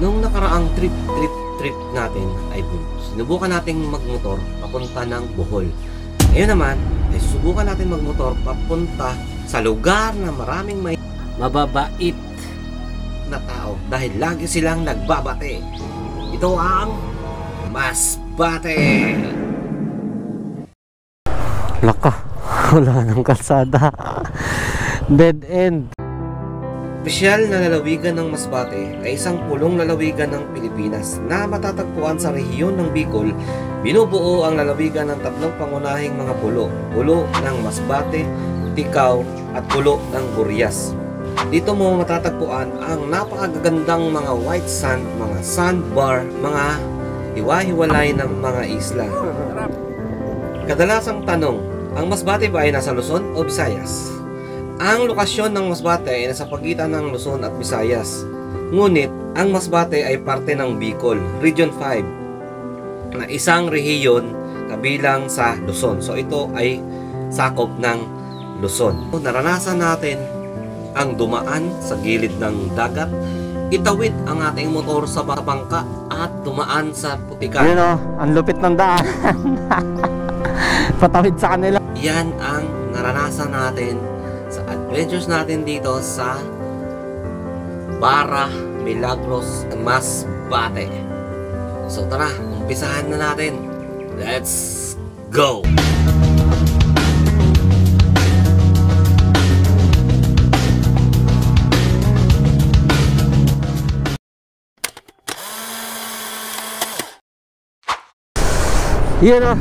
Nung nakaraang trip natin ay sinubukan nating magmotor papunta ng Bohol. Ngayon naman ay susubukan natin magmotor papunta sa lugar na maraming may mababait na tao dahil lagi silang nagbabate. Ito ang Masbate. Laka, wala nang kalsada. Dead end. Opisyal na lalawigan ng Masbate ay isang pulong lalawigan ng Pilipinas na matatagpuan sa rehiyon ng Bicol. Binubuo ang lalawigan ng tatlong pangunahing mga pulo. Pulo ng Masbate, Ticao at pulo ng Burias. Dito mo matatagpuan ang napakagagandang mga white sand, mga sandbar, mga hiwa-hiwalay ng mga isla. Kadalasang tanong, ang Masbate ba ay nasa Luzon o Visayas? Ang lokasyon ng Masbate ay nasa pagitan ng Luzon at Visayas. Ngunit, ang Masbate ay parte ng Bicol, Region 5, na isang rehiyon kabilang sa Luzon. So ito ay sakop ng Luzon. Naranasan natin ang dumaan sa gilid ng dagat, itawid ang ating motor sa bangka at dumaan sa putikan. Yun o, ang lupit ng daan. Patawid sa kanila. Yan ang naranasan natin sa adventures natin dito sa Barra Milagros, Masbate. So tara, umpisahan na natin. Let's go! Yun o.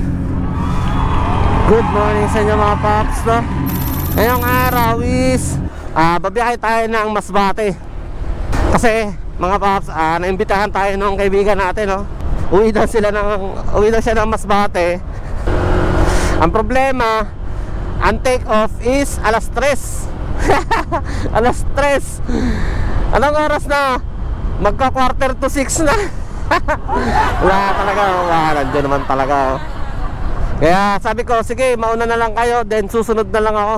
Good morning sa inyo mga paps, no? Ngayong araw is babiyahe tayo ng Masbate. Kasi mga paps, naimbitahan tayo ng kaibigan natin, no? Uwi daw siya ng Masbate. Ang problema, ang take off is alas 3. Alas 3. Anong oras na? Magka quarter to 6 na. Wala talaga, nandiyan naman talaga. Kaya sabi ko, sige, mauna na lang kayo, then susunod na lang ako.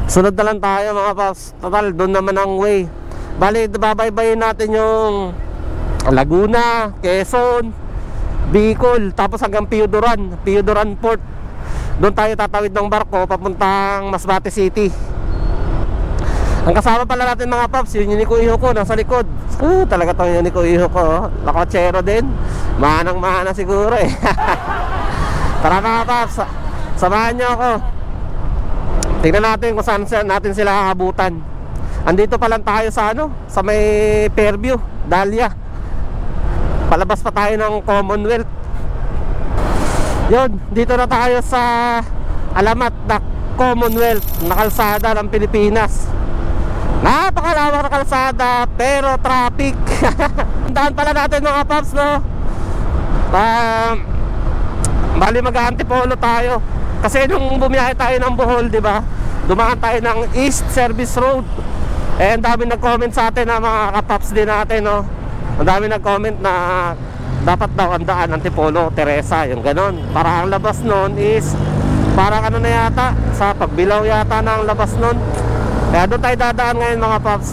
Sunod na lang tayo mga paps. Total, doon naman ang way. Bali, babaybayin natin yung Laguna, Quezon, Bicol, tapos hanggang Pioduran Port. Doon tayo tatawid ng barko papuntang Masbate City. Ang kasama pala natin mga paps, yung Unico Iho ko nasa likod. Talaga tong Unico Iho ko, lakotsero din. Manang-mana siguro eh. Tara mga paps, samahan nyo ako. Tingnan natin kung saan natin sila habutan. Andito pa lang tayo sa sa may Fairview, Dahlia. Palabas pa tayo ng Commonwealth. Yun, dito na tayo sa alamat na Commonwealth na kalsada ng Pilipinas. Napakalawak na kalsada pero traffic. Daan pala natin mga paps, no? Bali mag-antipolo tayo. Kasi nung bumiyahe tayo ng Bohol, di ba? Dumaan tayo ng East Service Road. Eh, ang dami nag-comment sa atin na mga kapaps din natin, no? Ang dami nag-comment na dapat daw ang daan Antipolo, Teresa, yung ganon. Para ang labas nun is parang na yata, sa Pagbilao yata na ang labas nun. Kaya doon tayo dadaan ngayon mga paps.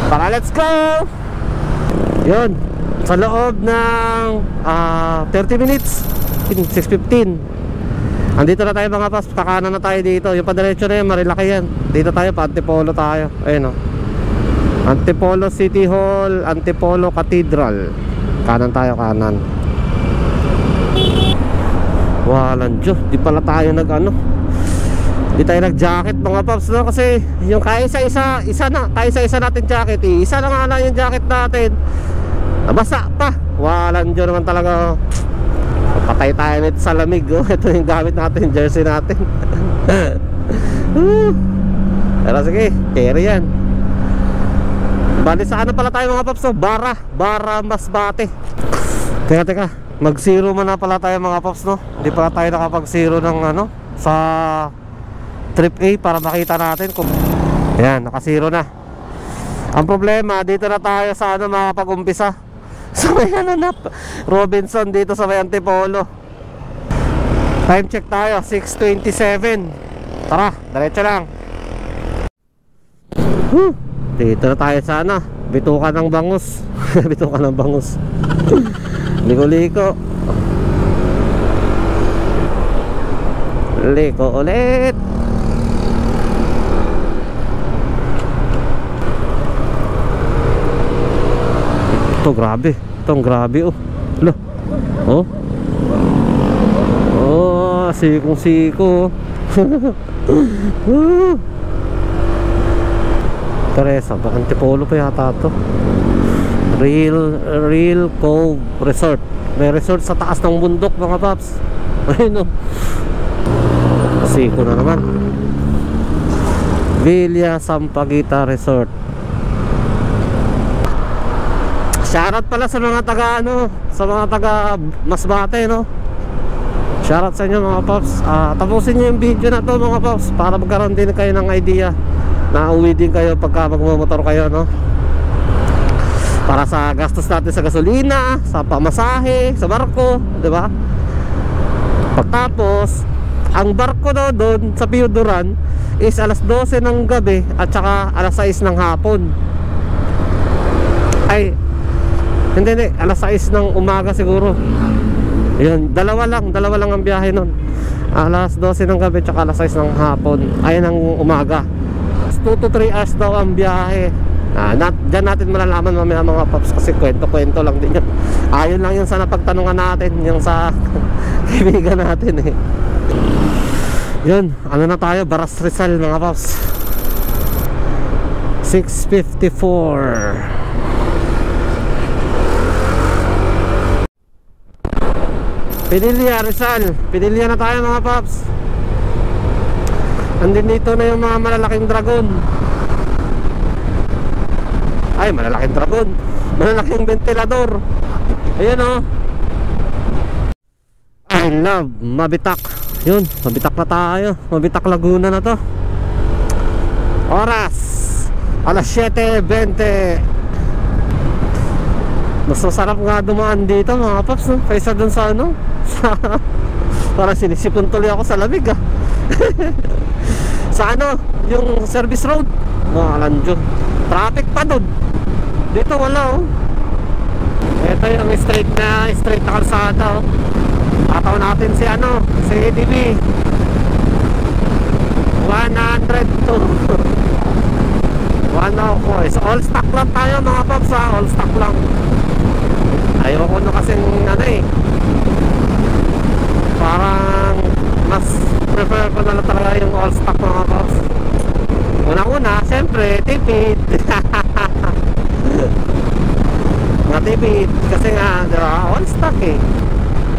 Para let's go! Yun, sa loob ng 30 minutes 6:15. Andito na tayo mga paps, kakanan na tayo dito. Yung padiretso na yan, Marilaki yan. Dito tayo, pa Antipolo tayo. Ayun o, Antipolo City Hall, Antipolo Cathedral. Kanan tayo, kanan. Walang Diyos, di pala tayo di tayo nag-jacket mga paps, no? Kasi yung kaisa-isa natin jacket, isa na nga lang yung jacket natin, nabasa pa. Walang Diyos naman talaga. Patay tayo nito sa lamig, oh. Ito yung gamit natin, yung jersey natin. Pero sige, carry yan. Bali sa pala tayo mga paps, oh? Barra Masbate. Teka, mag-zero muna pala tayo mga paps, no? Hindi pala tayo nakapag-zero ng sa trip A para makita natin kung ayan, naka-zero na. Ang problema, dito na tayo sa makapag-umpisa sa may Robinson, dito sa may Antipolo. Time check tayo, 6:27. Tara, diretso lang. Dito na tayo sa bituka ng bangus. Bituka ng bangus. Liko-liko. Liko ulit. Ito grabe. Itong grabe oh. Loh. Oh. Oh, sikong-siko. Teresa, ba Antipolo pa yata to. Real Cove Resort. May resort sa taas ng bundok mga paps. Ayun oh. Siko na naman. Villa Sampaguita Resort. Shoutout pala sa mga taga sa mga taga Masbate no. Shoutout sa inyo mga paps. Tapusin nyo yung video na to mga paps para magkaroon din kayo ng idea na uwi din kayo pagka magmumotor kayo no. Para sa gastos natin sa gasolina, sa pamasahe, sa barko, di ba? Pagtapos, ang barko doon sa Piyuduran is alas 12 ng gabi at saka alas 6 ng hapon. Ay, hindi, alas 6 ng umaga siguro. Yun, dalawa lang ang biyahe nun. Alas 12 ng gabi tsaka alas 6 ng hapon. Ay, ng umaga. 2 to 3 hours daw ang biyahe. Diyan natin malalaman mamaya mga paps kasi kwento-kwento lang din yan. Ayun lang yung sa napagtanungan natin, yung sa kaibigan natin eh. Yun, ano na tayo, Baras Rizal mga paps. 6:54. Pinilya, Rizal. Pinilya na tayo mga paps. Andin dito na yung mga malalaking dragon. Ay, malalaking dragon. Malalaking ventilador. Ayan o. I love Mabitak. Yun, Mabitak na tayo. Mabitak Laguna na to. Oras alas 7:20. Mas masarap nga dumaan dito mga paps no? Kaysa dun sa parang sinisipon tuloy ako sa lamig sa yung service road Alanjo, traffic pa dun. Dito wala oh. Ito yung straight na kalsada oh. Tataw natin si si ADB 102 104. So all stock lang tayo mga paps ha. All stock lang. Ayoko na kasing parang mas prefer ko na lang talaga yung all stock mga paps. Una syempre tipid. Matipid kasi nga diba, all stock eh.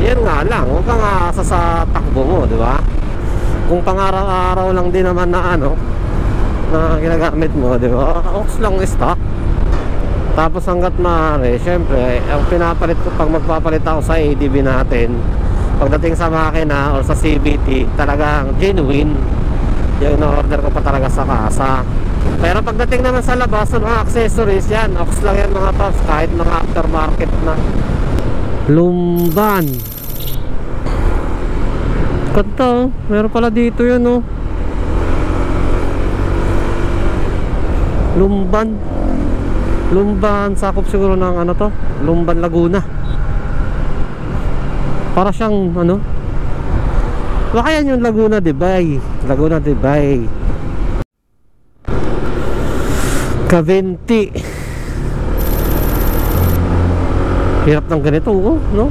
Yan nga lang, huwag kang aasa sa takbo mo, diba? Kung pang-araw-araw lang din naman na na ginagamit mo, diba? Ox lang stock. Tapos hanggat maaari, syempre ang pinapalit ko pag magpapalit ako sa ADB natin, pagdating sa makina or sa CVT, talagang genuine yung na-order ko pa talaga sa kasa. Pero pagdating naman sa labas ng mga accessories, yan, ox lang yan mga paps, kahit mga aftermarket na. Lumban. Kanta oh, meron pala dito yun oh. Lumban, sakop siguro ng to, Lumban Laguna. Para siyang baka yan yung Laguna de Bay. Cavite. Hirap ng ganito oh, no?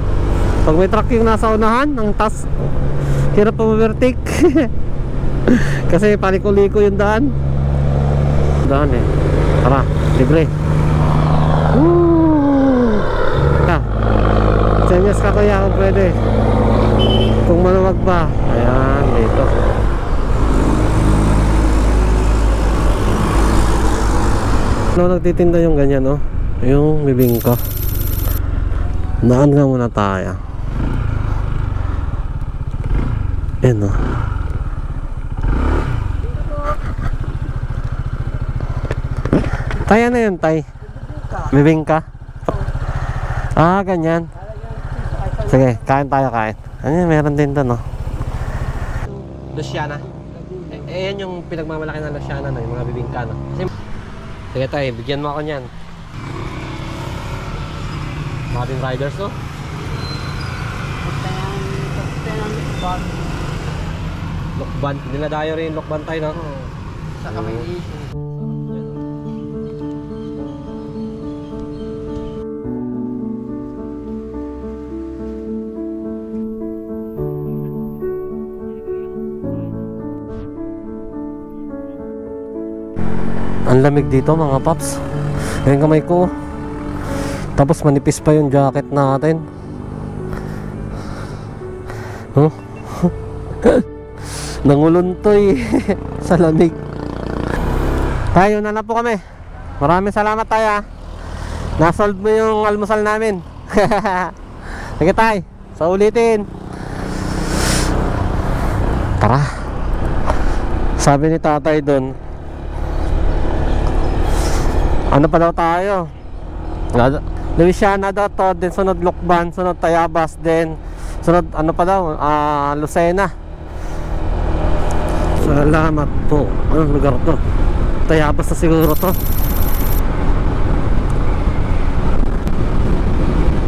Pag may truck yung nasa unahan, ang tas hirap pa ma-overtake. Kasi paliko-liko yung daan eh. Tara, libre. Senyas ka kaya kung pwede. Kung maluwag pa. Ayan, dito. Nagtitinda yung ganyan oh. Yung bibingka. Daan nga muna tayo. Ayan oh. Tay, ano yun tay? Bibingka? Ganyan. Sige, kain tayo, kain. Meron din doon, no? Luciana. Yan yung pinagmamalaki ng Luciana, no? Yung mga bibingka, no? Sige tayo, bigyan mo ako niyan. Maraming riders, no? Lokban. Niladayo rin yung lokban tayo, no? Saka may issue. Ang lamig dito mga paps. Ayan kamay ko. Tapos manipis pa yung jacket natin. Huh? Nanguluntoy sa lamig. Tayo na po kami. Maraming salamat tayo. Nasolve mo yung almusal namin. Sige tayo. Sa ulitin. Tara. Sabi ni tatay doon, ano pa daw tayo? Louisiana daw to, then sunod Lokban, sunod Tayabas, then sunod ano pa daw? Lucena. Salamat po. Anong lugar to? Tayabas na siguro to.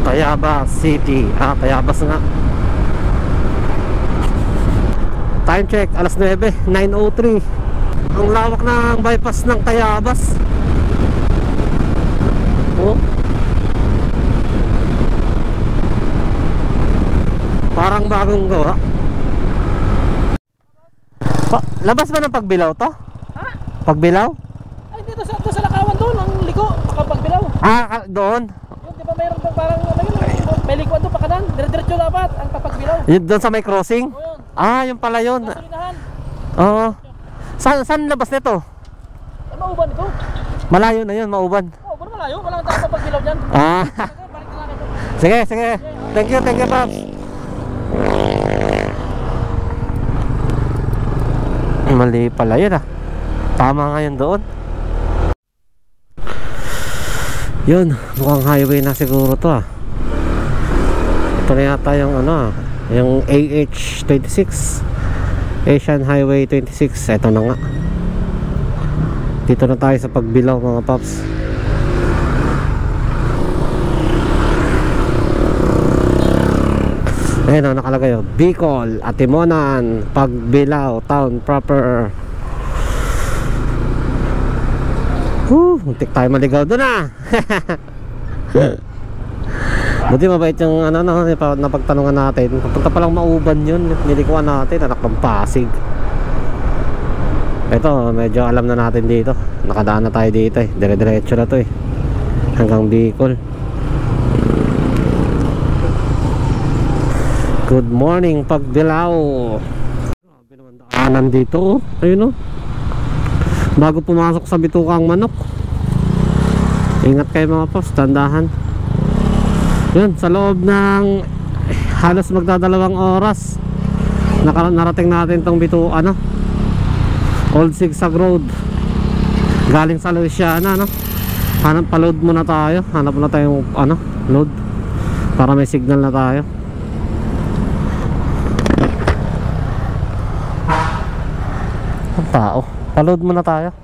Tayabas City. Tayabas nga. Time check, alas 9, 9:03. Ang lawak ng bypass ng Tayabas. Oh. Parang bagong gawa. Labas ba ng Pagbilao to? Ha? Pagbilao? Ay, dito sa Lakawan doon, ang liko, Pagbilao. Doon? Yun, di ba mayroon doon parang, may likuan doon, pakanan, dire-diretso dapat, ang Pagbilao. Yun, doon sa may crossing? O yun, Yung pala yun. kasulinahan. Oo. Saan labas nito? Ay, mauban ito. Malayo na yun, Mauban. Oo, pero malayo, walang tao Pagbilao dyan. Balik na lang ito. Sige. Thank you, Pops. Mali pala yun Tama nga yun doon. Yun, mukhang highway na siguro to Ito na yata yung yung AH26, Asian Highway 26. Ito na nga. Dito na tayo sa Pagbilao mga paps. Ayan nakalagay Bicol, Atimonan, Pagbilao Town proper. Muntik tayo maligaw doon Buti mabait yung napagtanungan natin. Papunta palang Mauban yun. Nilikuan natin, anak ng Pasig. Ito, medyo alam na natin dito. Nakadaan na tayo dito Dire-diretso na to hanggang Bicol. Good morning Pagbilao. Grabe naman daanan dito Ayun bago pumasok sa Bitukang Manok. Ingat kayo mga paps, tandahan. Yun, sa loob ng halos magdadalawang oras narating natin tong Old Zigzag Road galing sa Louisiana pa-load muna tayo. Hanap muna tayong load para may signal na tayo. Ang tao, pa-load muna tayo.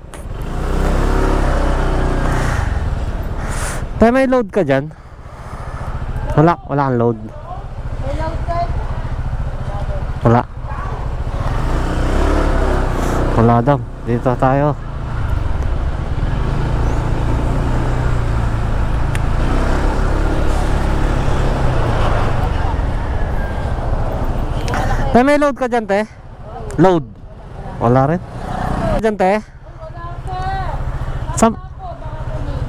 Tayo may load ka dyan? Wala kang load. Wala daw. Dito tayo. Tayo may load ka dyan, te? Load. Wala rin. Dyan, te?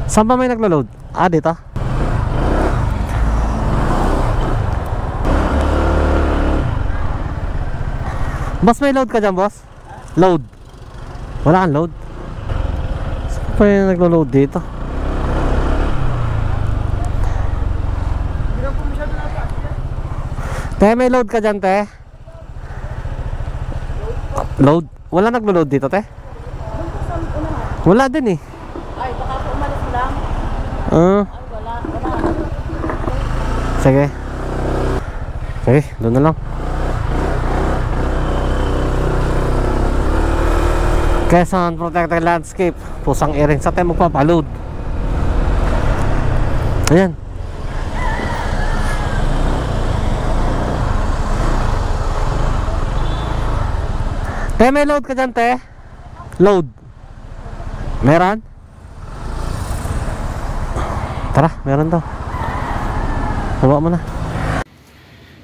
Saan ba may naglo-load? Dito? Boss, may load ka dyan, boss? Load. Wala kang load? Saan pa yung naglo-load dito? Te, may load ka dyan, te? Load? Wala naglo-load dito, te? Wala din Ay, baka po umalis lang. Ay, wala. Sige, doon na lang. Quezon Protected Landscape, Pusang Iring. Sa tayo magpapaload. Ayan. Te, may load ka dyan, te? Load. Meron? Tara, meron daw. Hawa mo na.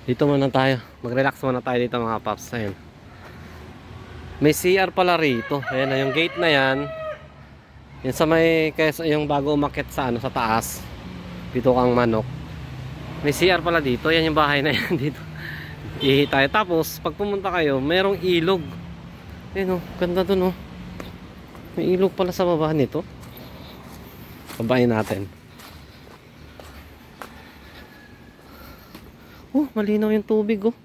Dito muna tayo. Mag-relax muna tayo dito mga paps. Ayun. May CR pala rito. Ayan na yung gate na yan. Yan sa may, yung bago umakyat sa ano, sa taas. Dito kang manok. May CR pala dito. Yan yung bahay na yan dito. Ihi tayo. Tapos, pag pumunta kayo, merong ilog. Ayan o, ganda dun o. May ilog pala sa baba nito. Babayin natin. Oh, malinaw yung tubig oh.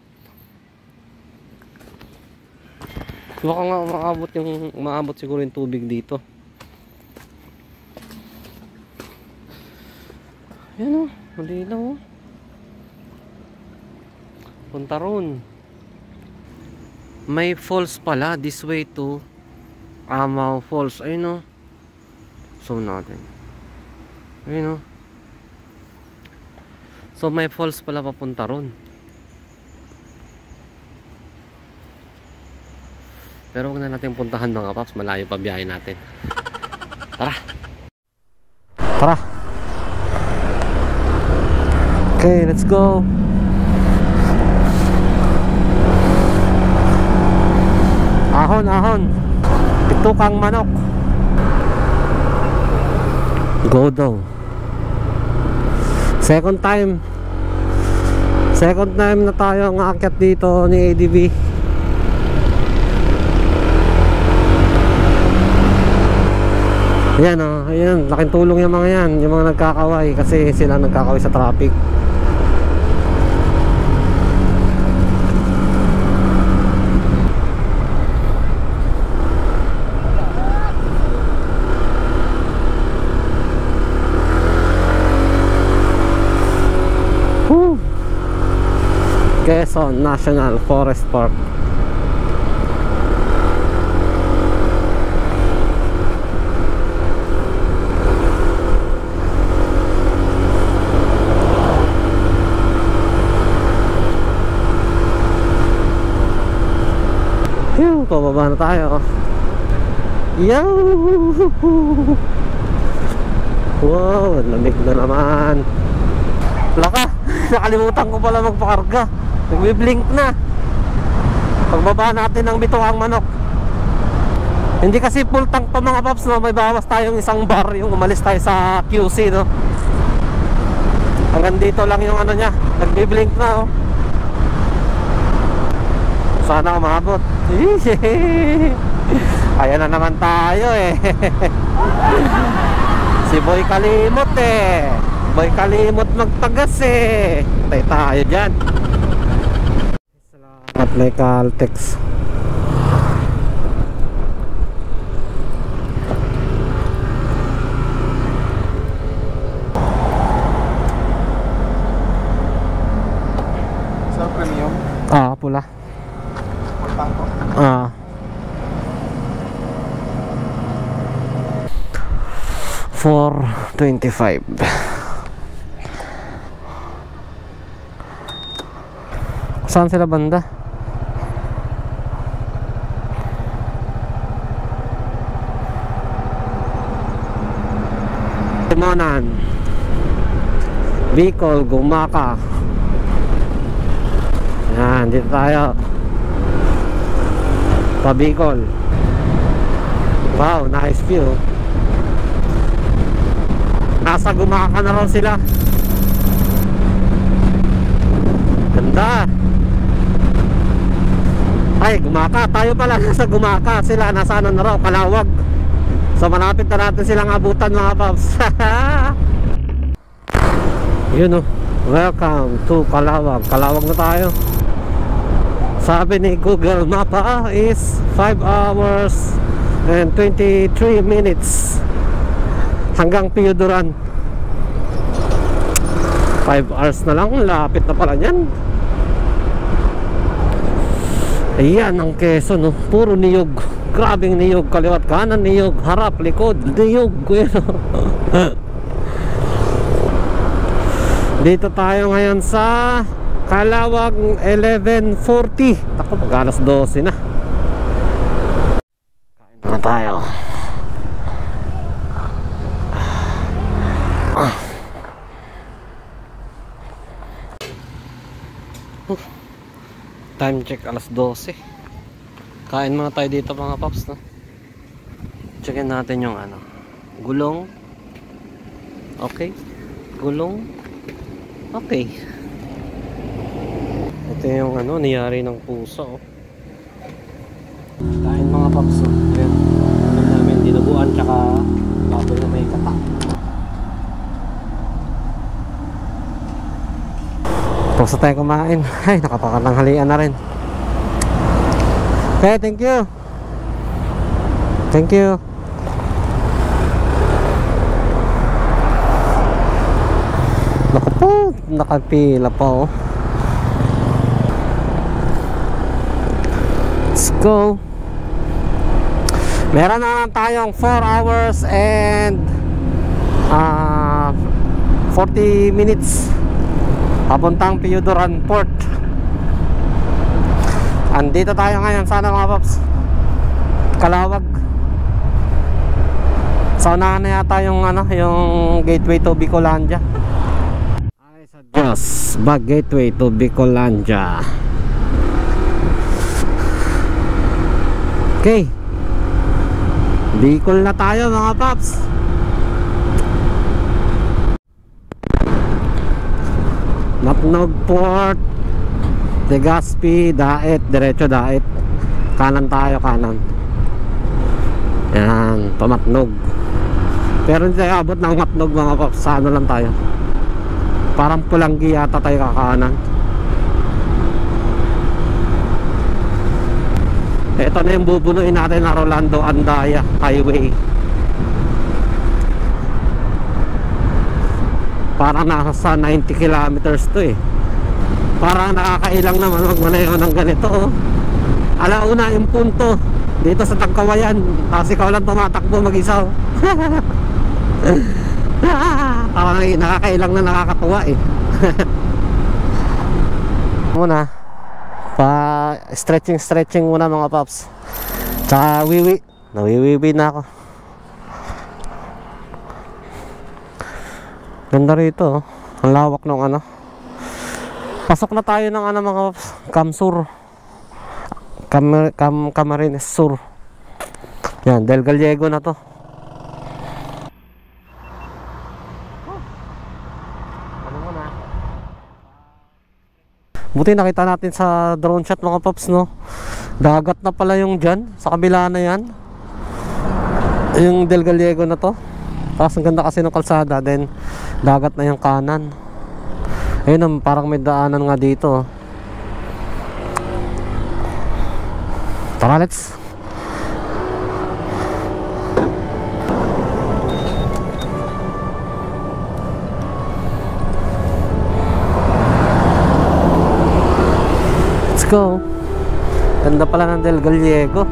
Baka nga maabot siguro yung tubig dito. Ayan oh, malinaw oh. Punta ron. May falls pala this way to Amaw Falls. Ayun oh. Zoom natin. Ayun oh. So may falls pala papunta ron. Pero huwag na natin puntahan mga paps. Malayo pa biyahe natin. Tara. Tara. Okay, let's go. Ahon, ahon. Pitukang manok. Go daw. Second time na tayo ang aakyat dito ni ADB. Ayan o, ayan, laking tulong yung mga yan. Yung mga nagkakaway kasi sila nagkakaway sa traffic. Quezon National Forest Park. Phew, pababa na tayo. Yow! Wow, lamig na naman. Laka, nakalimutan ko pala magpakarga. Nagbi-blink na. Pagbaba natin ng bituang manok. Hindi kasi full tank pa mga paps, no? May bawas tayong isang bar yung umalis tayo sa QC, no? Hanggang dito lang yung ano niya. Nagbi-blink na, oh. Sana umabot. Ayan na naman tayo eh. Si Boy Kalimot eh. Boy Kalimot magtagas eh. Tay tayo dyan. At may Caltex. Sa premium? Ah, pula. Pultang ko? Ah. $4.25. Saan sila banda? Timonan, Bicol, Gumaka. Yan, dito tayo. Pa Bicol. Wow, nice view. Nasa Gumaka na raw sila. Ganda. Ay, Gumaka. Tayo pala nasa Gumaka. Sila nasa ano na raw, Kalawag. So malapit na natin silang abutan mga paps. Yun oh. Welcome to Kalawag. Kalawag na tayo. Sabi ni Google Mapa is 5 hours and 23 minutes hanggang Piyuduran. 5 hours na lang. Lapit na pala yan. Ayan ang Quezon, no? Puro niyog. Grabing niyog, kaliwat kanan niyog, harap, likod, niyog. Dito tayo ngayon sa Kalawag 11:40. Ako, mag-alas 12 na. tayo. Time check alas 12. Kain muna tayo dito mga paps, no? Checkin natin yung ano, gulong. Okay. Gulong. Okay. Ito yung ano, niyari ng puso. Kain mga paps, no? Ayan. Ano namin, dinuguan tsaka baboy na may kata. Tapos na tayo kumain. Ay, nakapakatanghalian na rin. Okay, thank you. Thank you. Naku po, nakapila pa oh. Let's go. Meron na tayong 4 hours and 40 minutes papuntang Piyudoran Port. Andito tayo ngayon sana mga paps, Calawag. Sa unahan na yata yung ano, yung gateway to Bicolandia. Ay sa Diyos, bag gateway to Bicolandia. Okay, Bicol na tayo mga paps. Matnog Port, Legazpi, Daet, diretso Daet. Kanan tayo, kanan. Yan, pamatnog. Pero hindi tayo abot ng matnog mga paps. Sa ano lang tayo, parang Pulanggi yata tayo kakanan. Ito na yung bubunuin natin na Rolando Andaya Highway. Parang nasa 90 kilometers to eh. Parang nakakailang naman magmaneho ng ganito oh. Alauna yung punto dito sa Tagkawayan, kasi ikaw lang tumatakbo mag-isa oh. Parang nakakailang na nakakatuwa eh. Muna pa stretching muna mga paps. Tsaka wiwi, nawiwiwi na ako. Ganda rito oh. Ang lawak ng ano. Pasok na tayo ng ano mga paps, Camsur, Camarines Sur. Yan, Del Gallego na to. Ano mo na? Buti nakita natin sa drone shot mga paps, no? Dagat na pala yung dyan, sa kabila na yan, yung Del Gallego na to. Tapos ang ganda kasi ng kalsada, then dagat na yung kanan. Ayun, parang may daanan nga dito. Tara, let's. Let's go. Ganda pala ng Del Gallego.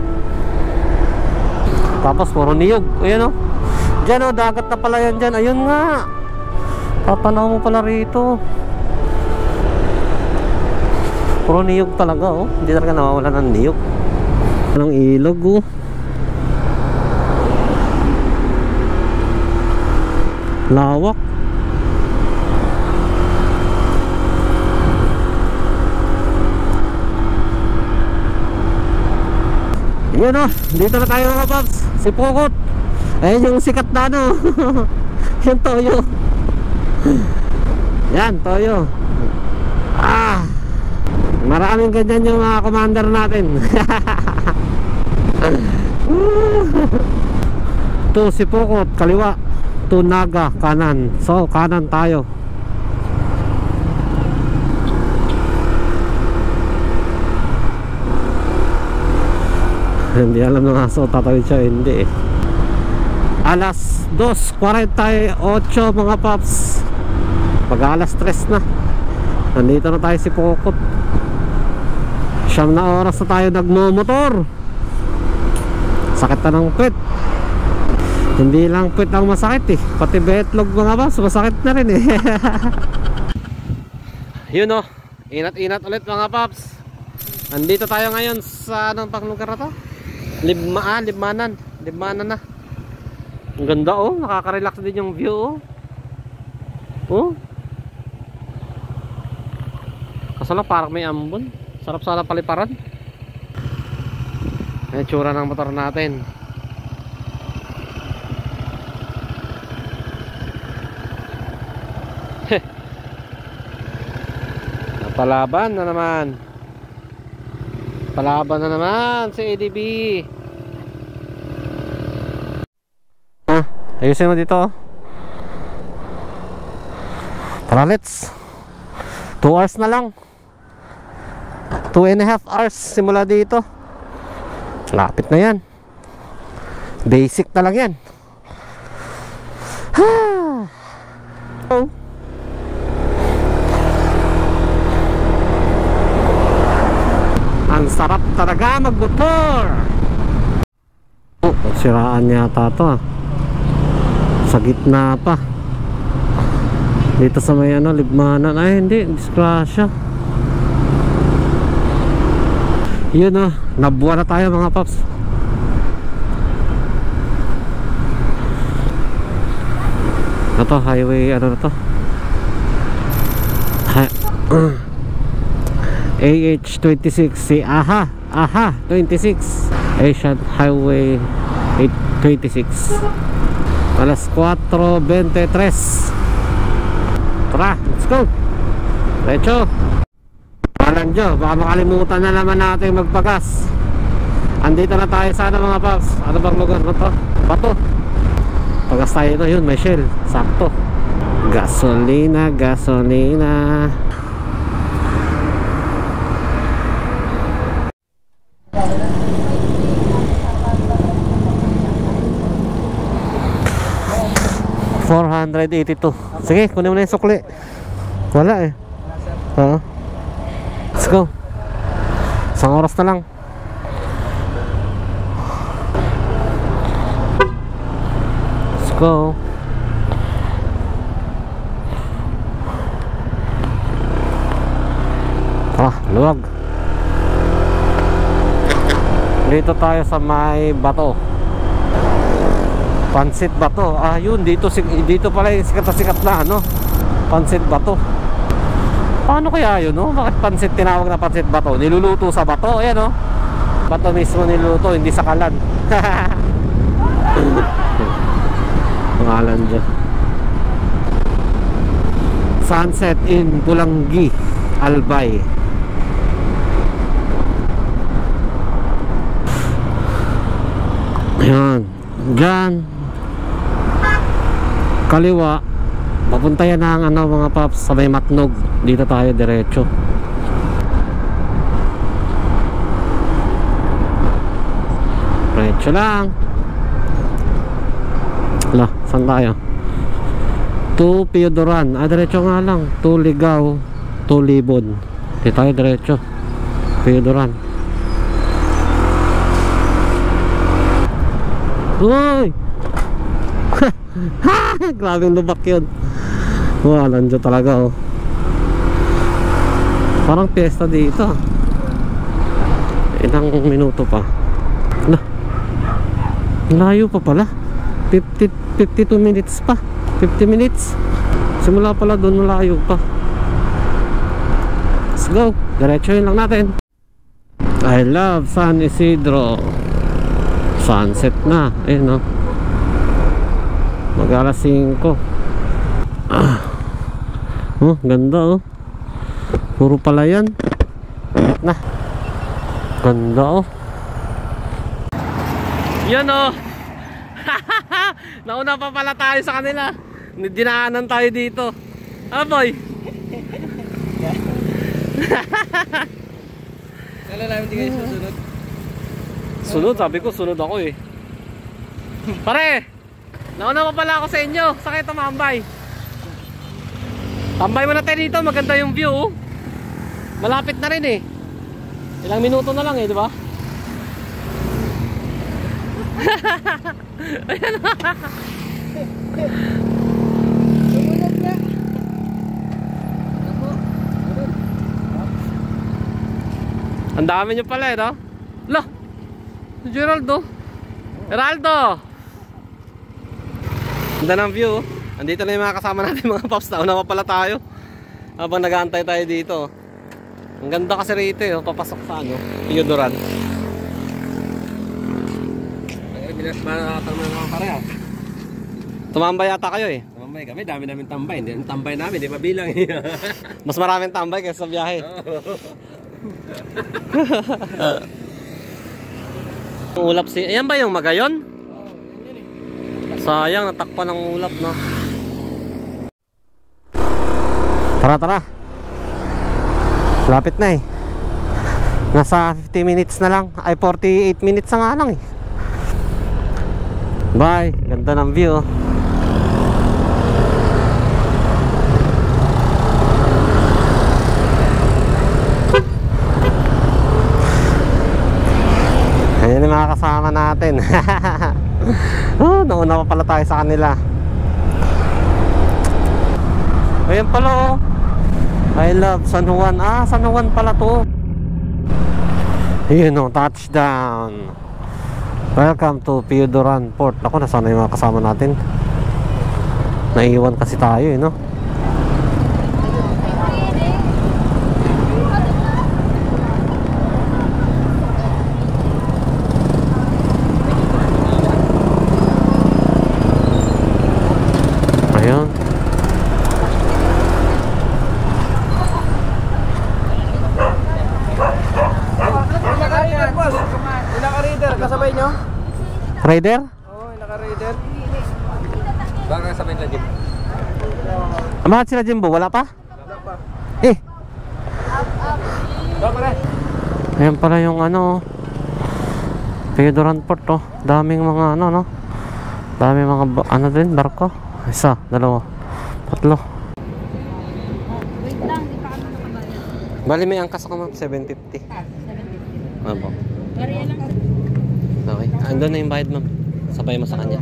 Tapos puro niyog. Ayan o. Diyan o, dagat na pala yan dyan. Ayun nga. Tatanaw mo pala rito. Puro niyog talaga oh. Hindi talaga nawawala ng niyog. Walang ilog oh. Lawak. Yan oh, dito na tayo mga paps. Si Pokot. Ayun yung sikat na ano. Yung toyo. Yan, toyo. Ah, maraming ganyan yung mga commander natin. To si Pokot, kaliwa. To Naga, kanan. So, kanan tayo. Hindi alam na nga, so tatawid siya, hindi eh. Alas 2:48 mga paps. Pag alas 3 na, nandito na tayo si Pokot. 9 na oras na tayo nagmomotor. Sakit na ng pit. Hindi lang pit ang masakit eh, pati betlog mga paps masakit na rin eh. Yun oh, inat-inat ulit mga paps. Nandito tayo ngayon sa anong pang lugar na to? Libmanan. Dimana na. Ang ganda oh, nakaka-relax din yung view oh. Oh. Kaso lang parang may ambon. Sarap sana paliparan. Ayan tsura ng motor natin. Napalaban na naman. Palaban na naman si ADB. Ayusin mo dito. Tara, let's. 2 hours na lang. 2.5 hours simula dito. Lapit na yan. Basic na lang yan. Oh. Ang sarap talaga magmotor. Oh, siraan yata to ah. Sa gitna pa. Dito sa may ano, libmanan. Ay hindi, disgrasya. Yun oh, nabuwa na tayo mga paps. Ito highway, ano na to, AH26, si AHA 26, Asian Highway 826. Alas 4:23. Tara, let's go. Diretso. Palan Diyo, baka makalimutan na naman natin magpagas. Andito na tayo sana mga paps. Ano bang lugar na to? Bato. Pagas tayo ito, yun may shell. Sakto. Gasolina, gasolina. $482. Sige, kunin mo na yung sukli. Wala eh. Let's go. 1 oras na lang. Let's go. Luwag. Dito tayo sa may bato. Pansit Bato. Ah, yun dito pala yung sikat na ano. Pansit Bato. Paano kaya yun, no? Bakit pansit tinawag na Pansit Bato? Niluluto sa bato, ayan, no? Bato mismo niluluto, hindi sa kalan. Pangalan dyan. Sunset in Pulangi, Albay. Ayan. Dyan kaliwa, papunta yan ng ano mga paps, sa may Matnog. Dito tayo diretso. Diretso lang. Ala, saan tayo? 2 Piodoran. Ah, diretso nga lang. 2 Ligaw, 2 Libon. Dito tayo diretso. Piodoran. Uy! Grabing lubak yun. Wow, nandiyo talaga oh. Parang piyesta dito. Ilang minuto pa. Layo pa pala. 52 minutes pa. 50 minutes. Simula pala doon, malayo pa. Let's go. Diretso yun lang natin. I love San Isidro. Sunset na. Ayun no. Mag-alas 5. Oh, ganda oh. Puro pala yan. Nah. Ganda oh. Yan oh. Nauna pa pala tayo sa kanila. Dinaanan tayo dito. Ah boy. Kala namin di kayo susunod. Sunod, sabi ko sunod ako eh. Pare, nauna pa pala ako sa inyo. Saan kayo tumambay? Tambay mo na tayo dito, maganda yung view. Malapit na rin eh. Ilang minuto na lang eh, di ba? Ayan. Sumunod nga. Ang dami nyo pala eh, no? Lah, Geraldo. Geraldo! Ganda ng view. Andito na yung mga kasama natin mga paps. Nauna pa pala tayo. Habang nag-aantay tayo dito. Ang ganda kasi rito eh. Papasok sa ano, Theodoran. Tumambay yata kayo eh. Tambay kami, dami namin tambay. Hindi ang tambay namin, di mabilang. Mas maraming tambay kaysa sa biyahe. Ulap si... Ayan ba yung Magayon? Sayang, natakpan ng ulap, no? Tara, tara. Lapit na eh. Nasa 50 minutes na lang. Ay, 48 minutes na nga lang eh. Bye. Ganda ng view. Ayan yung mga kasama natin. Oh, nauna pa pala tayo sa kanila. Ayan pala oh. I love San Juan. Ah, San Juan pala to. Yun oh, touchdown. Welcome to Theodoran Port. Ako, nasaan na yung mga kasama natin? Naiiwan kasi tayo eh, no? Ayun. Naka-reader, kasabay nyo? Rider? Oo, naka-reader. Baka kasabay na Jim. Amahat sila Jimbo, wala pa? Wala pa. Eh, Wala pa rin. ayan pala yung ano Theodoran Port oh. Daming mga ano no. Daming mga ano din barko. Isa, dalawa, tatlo. Wait lang, di pa kami nakabayad. Bali may angkas ako ma'am, 750. 750. Ano po? Bariya lang. Okay, andun na yung bayad ma'am. Sabay mo sa kanya.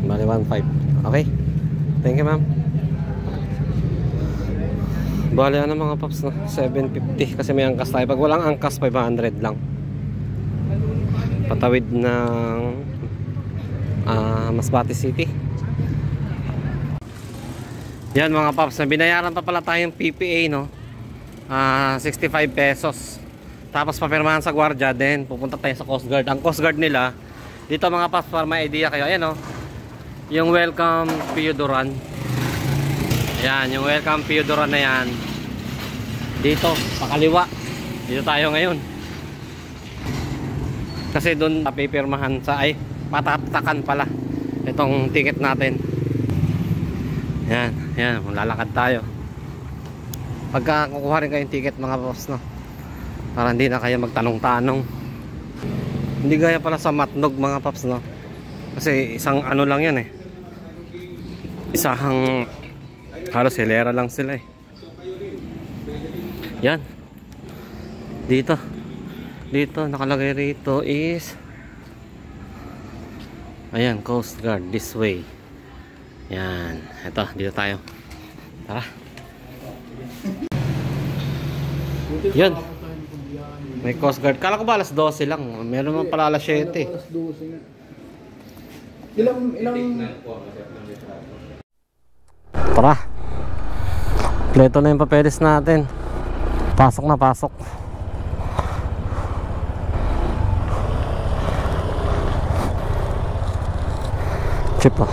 Bali 1.5. Okay, thank you ma'am. Bali ano mga paps no, 750 kasi may angkas tayo. Pag walang angkas 500 lang. Patawid ng Masbate City. Yan mga paps, binayaran pa pala tayong PPA no. 65 pesos. Tapos papirmahan sa gwardiya, then pupunta tayo sa Coast Guard. Ang Coast Guard nila dito mga paps, para may idea kayo. Ayan o, yung Welcome Theodoran. Yan, yung Welcome Theodoran na yan. Dito, pakaliwa. Dito tayo ngayon. Kasi doon papipirmahan sa, ay, matatakan pala itong ticket natin. Yan, yan, lalakad tayo. Pagka kukuha rin kayong ticket mga boss no, para hindi na kayo magtanong-tanong. Hindi gaya pala sa Matnog mga paps no, kasi isang ano lang yan eh, isang halos hilera lang sila eh. Yan, dito nakalagay rito is, ayan, Coast Guard this way. Yan, eto, dito tayo. Tara. Yun, may Coast Guard. Kala ko ba alas 12 lang, meron man pala alas 7. Alas 12 na. Ilang... Tara, pleto na yung papeles natin. Pasok na, pasok. Chip oh.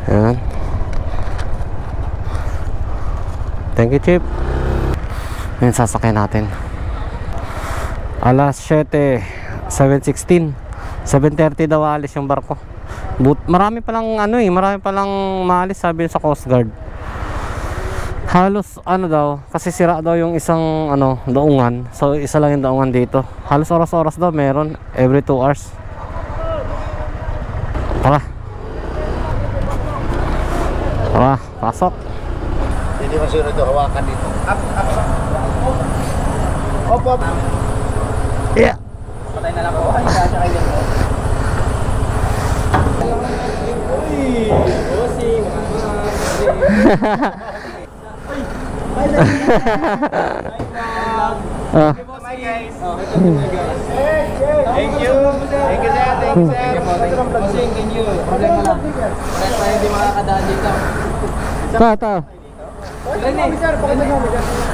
Yan. Thank you, Chip. Yan, sasakyan natin. Alas 7, 7:16. 7:30 daw alis yung barko. Marami palang ano eh, marami palang maalis sabi sa Coast Guard. Halos ano daw, kasi sira daw yung isang ano, daungan. So isa lang yung daungan dito. Halos oras-oras daw meron, every 2 hours. Tara. Tara, pasok. Hindi masunod ito, hawakan dito. Up. Opo. Yeah. Patay na lang po. Ay, kasya kayo dito. Uy! Bossing! guys. Thank you. Thank you, sir. Thank you, sir. Bossing, can you? Problema lang. Kaya tayo hindi makakadaan dito. Ito.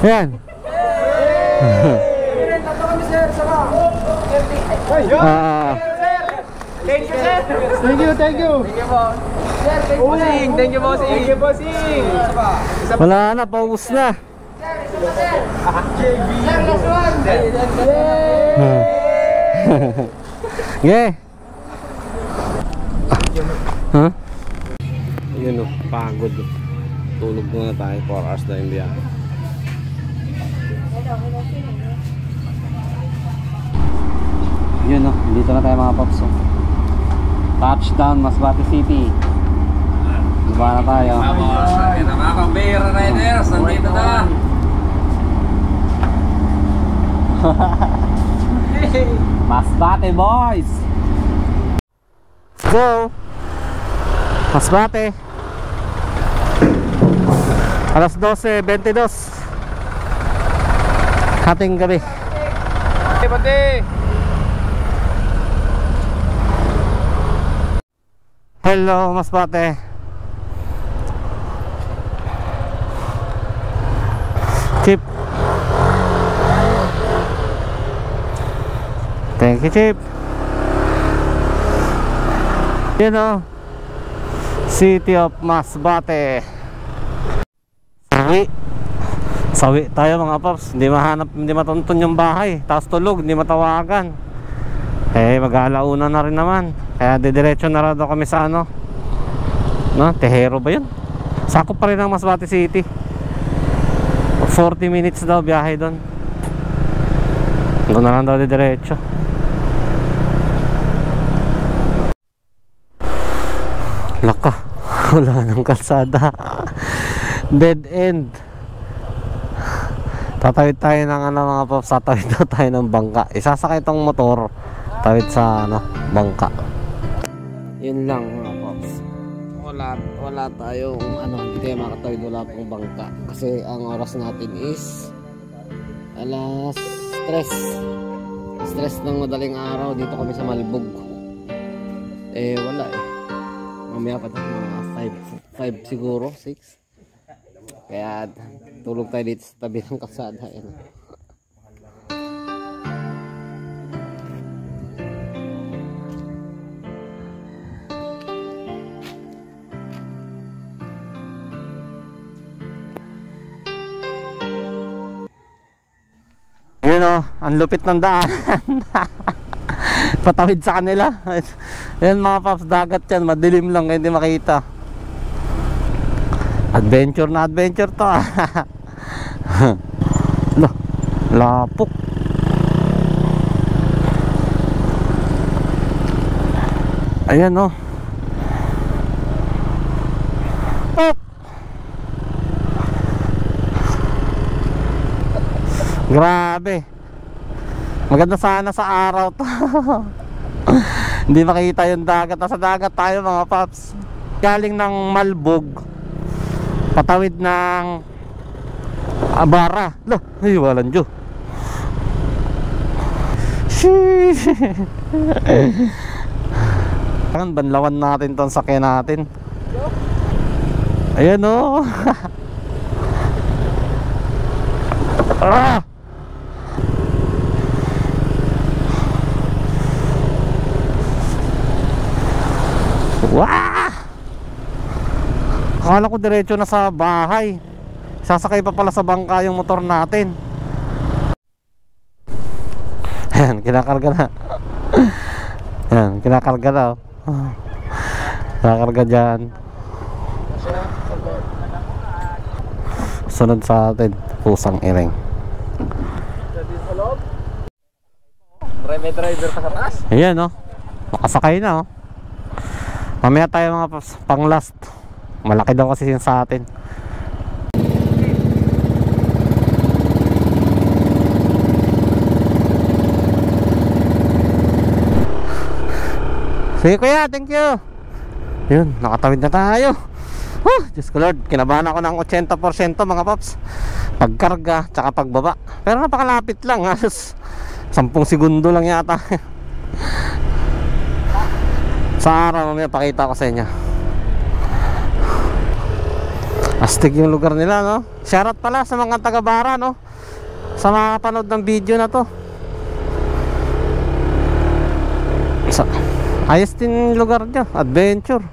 Ayan. Thank you, sir. Thank you, thank you. Thank you po. Sir, thank you, bossing. Thank you, bossing. Thank you, bossing. Wala na, paubos na. Yeah. Huh? Yun o, pagod. Tulog muna tayo 4 hours na yung biyahe. Yun o, dito na tayo mga paps. Touchdown, Masbate City. Diba na tayo? Yan ang mga Bear Riders, nandito na. Masbate boys! Let's go! Masbate! Alas 12:22 hating gabi. Hello Masbate. Chip. Thank you, Chip. You know, City of Masbate. Sawi tayo mga paps. Hindi mahanap, hindi matuntun yung bahay. Tapos tulog, hindi matawagan. Eh, mag-aalauna na rin naman. Kaya didiretso na rin kami sa ano, no? Tejero ba yun? Sakop pa rin ang Masbate City. 40 minutes daw biyahe doon. Doon na lang daw didiretso. Laka, wala nang kalsada. Dead end. Tatawid tayo ng ano mga paps, tatawid na tayo ng bangka. Isasakay itong motor, tawid sa ano, bangka. Yun lang mga paps. Wala tayong ano, hindi tayo makatawid, wala pong bangka. Kasi ang oras natin is alas 3. Stress ng madaling araw, dito kami sa Malbog. Eh wala eh. Mamaya pa tayo mga 5 siguro, 6. Kaya tulog tayo dito sa tabi ng kalsada. Yun o, ang lupit ng daan. Patawid sa kanila. Yan mga paps, dagat yan, madilim lang, hindi makita. Adventure na adventure to. Lapok. Ayan o. Grabe. Maganda sana sa araw to. Hindi makita yung dagat. Nasa dagat tayo mga paps. Galing ng Malbog, patawid ng Abara. Lah, ay walang Diyo. Banlawan natin tong sakyan natin. Ayan o. Ah! Wah! Akala ko diretso na sa bahay. Sasakay pa pala sa bangka yung motor natin. Ayan, kinakarga na. Ayan, kinakarga na. Kinakarga dyan. Sunod sa atin, pusang iring. May driver pa sa taas? Ayan o, makasakay na o. Mamaya tayo mga pang last. Malaki daw kasi yun sa atin. Sige kuya, thank you. Yun, nakatawid na tayo. Diyos ko Lord, kinabahan ako ng 80% mga paps. Pagkarga, tsaka pagbaba. Pero napakalapit lang. Halos 10 segundo lang yata. Sa araw, mamaya pakita ko sa inyo. Astig yung lugar nila, no? Shoutout pala sa mga taga-Bara, no? Sa mga kapanood ng video na to. Ayos din yung lugar niya, adventure.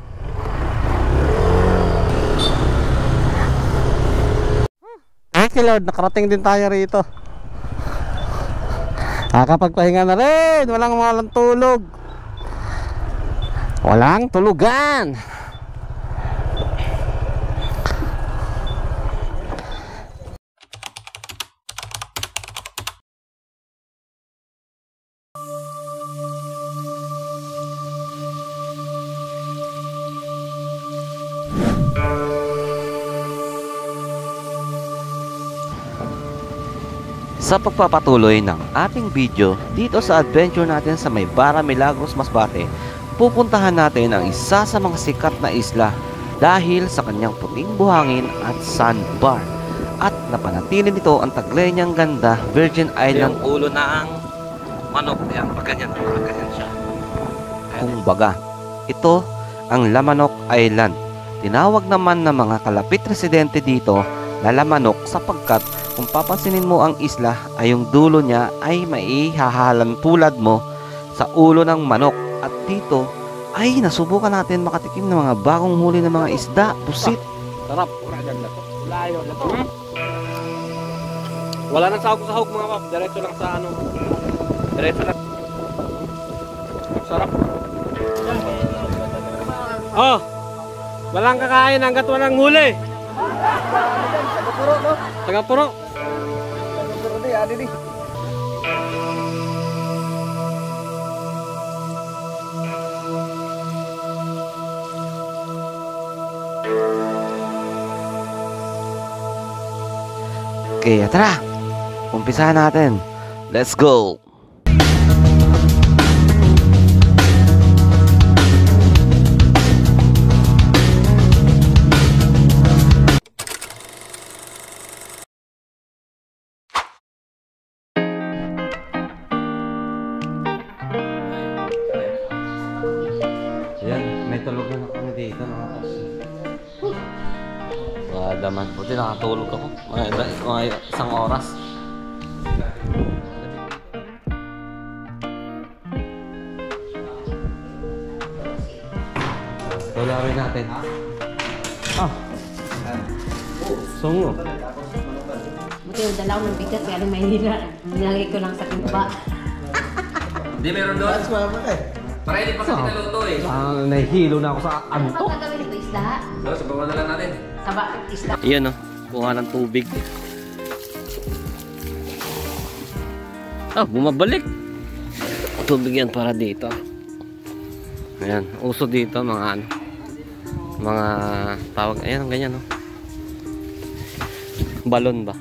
Thank you Lord, nakarating din tayo rito. Nakakapagpahinga na rin, walang tulog. Walang tulugan. Sa pagpapatuloy ng ating video dito sa adventure natin sa may Bara Milagros, Masbate, pupuntahan natin ang isa sa mga sikat na isla dahil sa kanyang puting buhangin at sandbar. At napanatili nito ang taglay niyang ganda, Virgin Island. Yung ulo na ang manok, yan, pagganyan siya. Kung baga, ito ang Lamanok Island. Tinawag naman ng mga kalapit residente dito na Lamanok sapagkat kung papansinin mo ang isla ay yung dulo niya ay maihahalan tulad mo sa ulo ng manok. At dito ay nasubukan natin makatikim ng mga bagong huli ng mga isda, pusit. Sarap. Layo na to. Wala nang sahog mga pap. Diretso lang sa ano. Diretso lang. Sarap. Oh! Walang kakain hanggat walang huli. Puro, no? Taga-puro. Puro di, adi di. Kaya tara, umpisahan natin. Let's go! Yan, may tulog na kami dito mga kasi. Wala man, buti nakatulog ako. Mga isang oras. Tulawin natin. Sungo. Buti yung dalaw ng bigas kaya may nilagay ko lang sa kumpa. Hindi meron doon? Para hindi pa kasi naluto eh. Nahihilo na ako sa Ano anto. pa gagawin ito, isda? So, bawa na lang natin. Saba, isda. Iyan o, kuha ng tubig. Bumabalik. Tubig yan para dito. Ayan, uso dito mga ano. Mga tawag, ayan, ganyan o. Balon ba?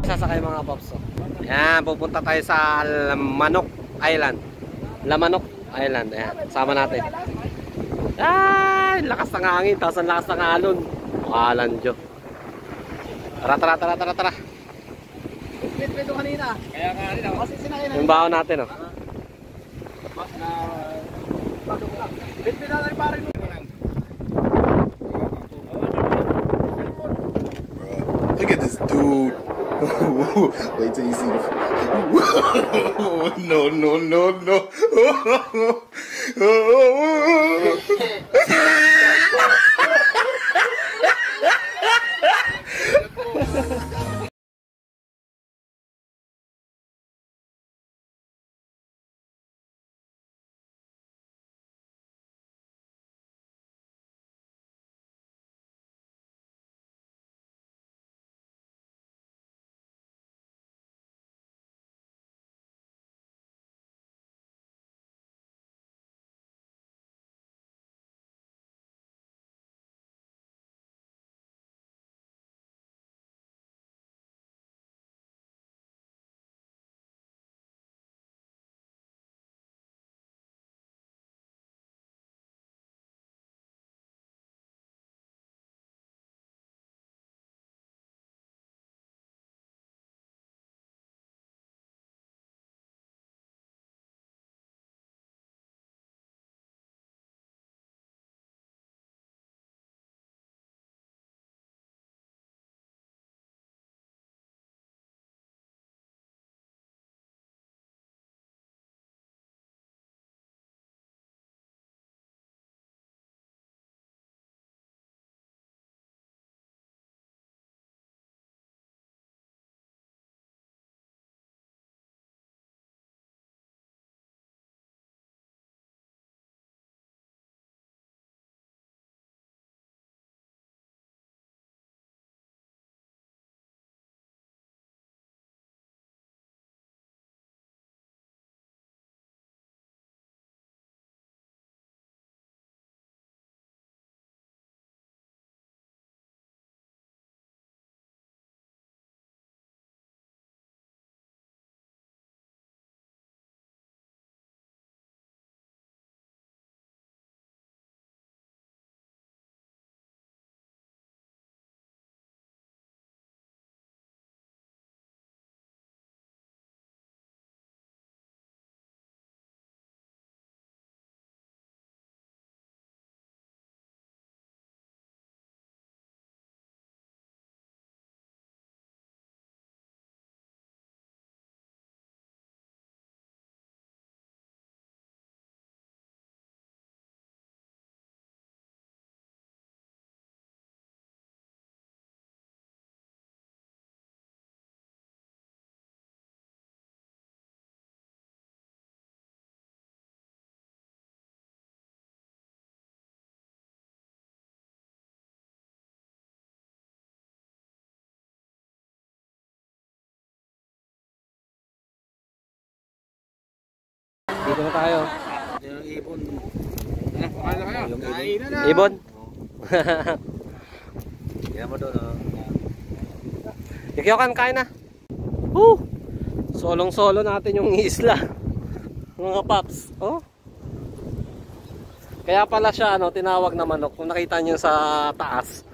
Sasakay mga Pops. Ayan, pupunta tayo sa Lamanok Island. Lamanok Island. Ayan, sama natin. Ay, lakas ng hangin. Tapos ang lakas ng alon. Alan Diyo. Tara. Ito kanina. Kaya kanina. Kasi sinakay na. Yung baon natin, oh. Bitbit na rin parang. Look at this dude. Wait till you see the. No. Dito na tayo. Yung ibon. Ano, pakala kayo? Kain na. Ibon. Kaya mo doon, oh. Ikyokan, kain na. Solong-solo natin yung isla. Mga paps. Oh. Kaya pala siya tinawag na manok. Kung nakita niyo sa taas,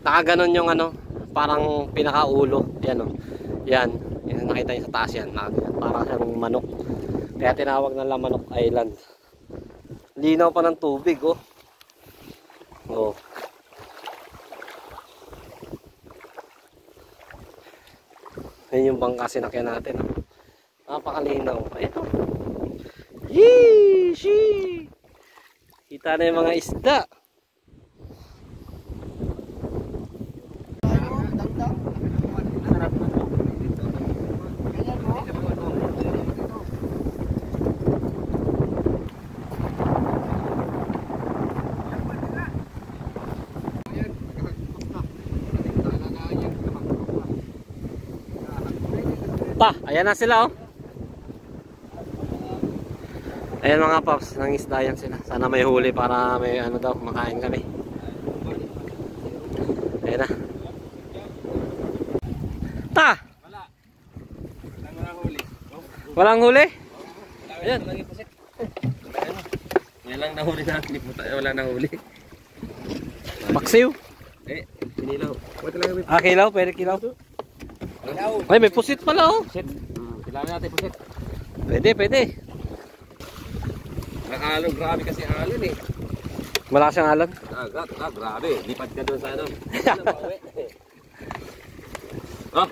nakaganon yung parang pinakaulo. Yan oh. Yan. Yan nakita niyo sa taas yan. Parang siyang manok. Kaya tinawag na Lamanok Island. Linaw pa ng tubig, oh. Oh. Yan yung bangka sinakyan natin, oh. Napakalinaw. Ito. Yeesh! Kita na yung mga isda. Ayan na sila, oh. Ayan mga paps, nangisda yan sila. Sana may huli para may daw, makain kami. Ayan na. Walang huli? Ayan, lagi pusit. Ngayon lang nahuli na. Hindi po tayo, wala nahuli. Paksiw. Eh, pinilaw. Wala talaga may Ah, kilaw. Pwede kilaw. Ay, may pusit pala oh. pusit. Kailangan natin pusit. Pwede. Alon, grabe kasi alon eh. Malakas ang alon. Grabe. Lipat ka doon sa ano. Oh.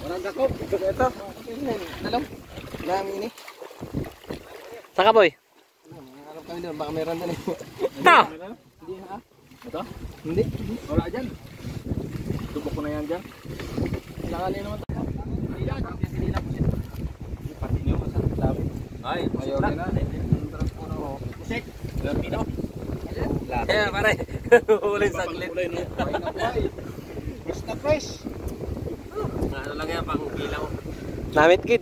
Walang dakop. Ito. Alam. Lang ini. Saka boy. Alam kami doon. Baka meron doon eh. Ta! Hindi ha? Ito? Hindi. Wala dyan. Tubok ko na yan dyan. Nakali naman ito. Pati niyo sa tabi. Ay, ayaw na. Pusik. Pino. Eh, pare. Uli saglit. Fresh na fresh. Ano lang yan, pang kilaw. Namit kid.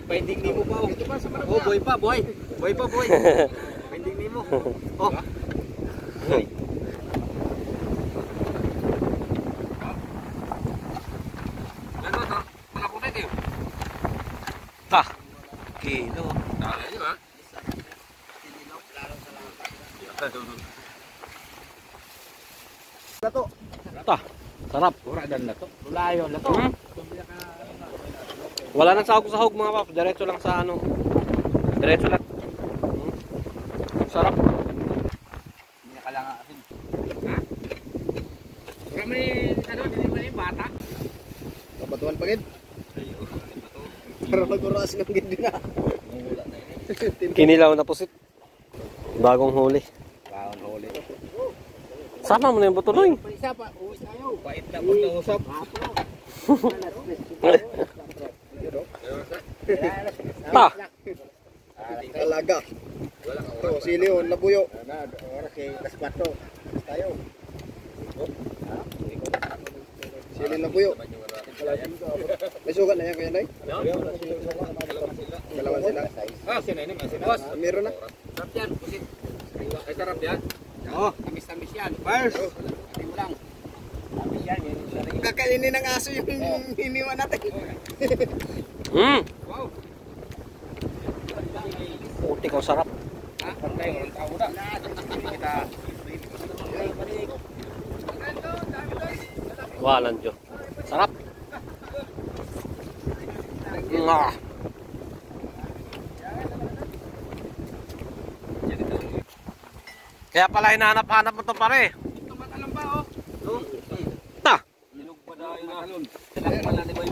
Pending nimo pa. Ito pa sa barangay. Oh, boy pa, boy. Boy pa, boy. Pending nimo. Oh. Boy. Ano to? Wala ko na dito. Ta. Kilo. Dala niyo ha. Lato. Ta. Sarap. Ura dan lato. Layo, lato. Wala nang sahog mga paps. Diretso lang sa ano. Diretso lang. Sarap. Hindi na kailangan asin. Ura may ano, hindi ba yung bata? Kabatuan pa gid. Para maguras ng gid na. Kinilaw na pusit. Bagong huli. Baon huli. Sama mo na yung butuloy. Isa pa, uwi tayo. Pait na pag nausap. Ta. Talaga. Ito, sili on labuyo. Ora kay kaspato. Tayo. Sili labuyo. May sugat na yan kaya nay? Kalawan sila. Ah, sino ini? Boss, Meron na. sarap yan. Pusit. Ay, sarap yan. Oh, tamis-tamis yan. First. Hindi mo lang. Tamis yan. Kakainin ng aso yung iniwan natin. Wow. Puti ko sarap. Ha? Pantay, walang tao na. Kita. Walang jo. Sarap. Nga. Kaya pala hinahanap-hanap mo to pare. Tumatalang ba oh? Ta. Ilog pa daw yung alon. Kailangan pala ni Boy.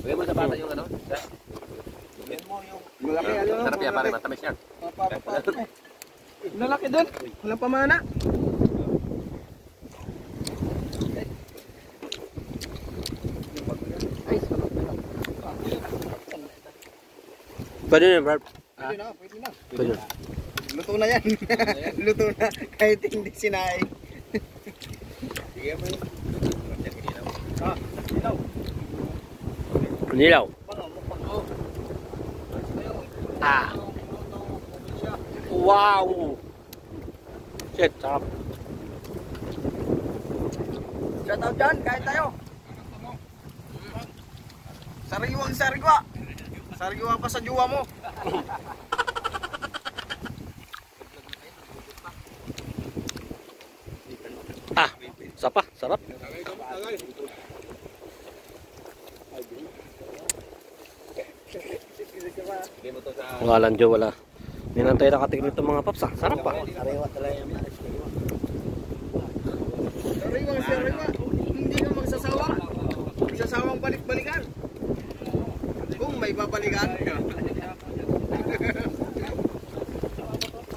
Bigyan mo sa bata yung ano? Malaki ano? Sarap yan pare, matamis yan. Lalaki doon. Walang pamana. Pwede na, Brad. Pwede na, pwede na. Pwede na. Luto na yan. Luto na. Kahit hindi sinaing. Nilaw. Ah. Wow. Shit, sarap. Shout out dyan, kain tayo. Sariwang sariwa. Sariwa pa sa juwa mo. Ah, sapa, sarap. Walang jo, wala. Hindi lang tayo nakatigil ito mga paps, ah. Sarap pa. Sariwang sariwa. Hindi ka magsasawa. Magsasawang balik-balikan. Kung may babalikan.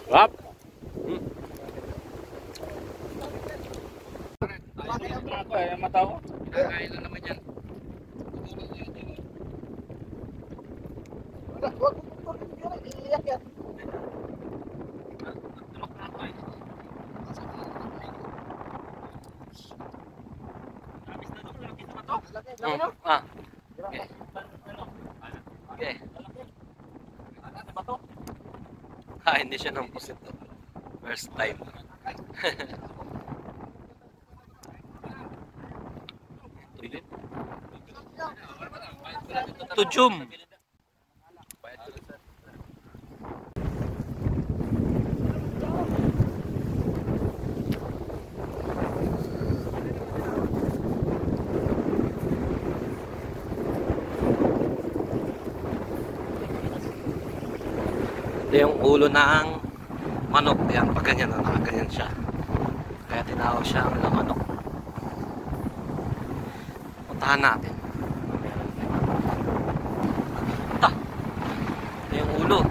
Sarap. Yung mata ko. Kakain lang naman yan. Ah. Okay. Ah, hindi siya ng pusit to. First time. Toilet. Tujum. Ito yung ulo ng manok. Yan, pag ganyan, nakaganyan siya. Kaya tinawag siya ang manok. Puntahan natin. Ito. Ito yung ulo.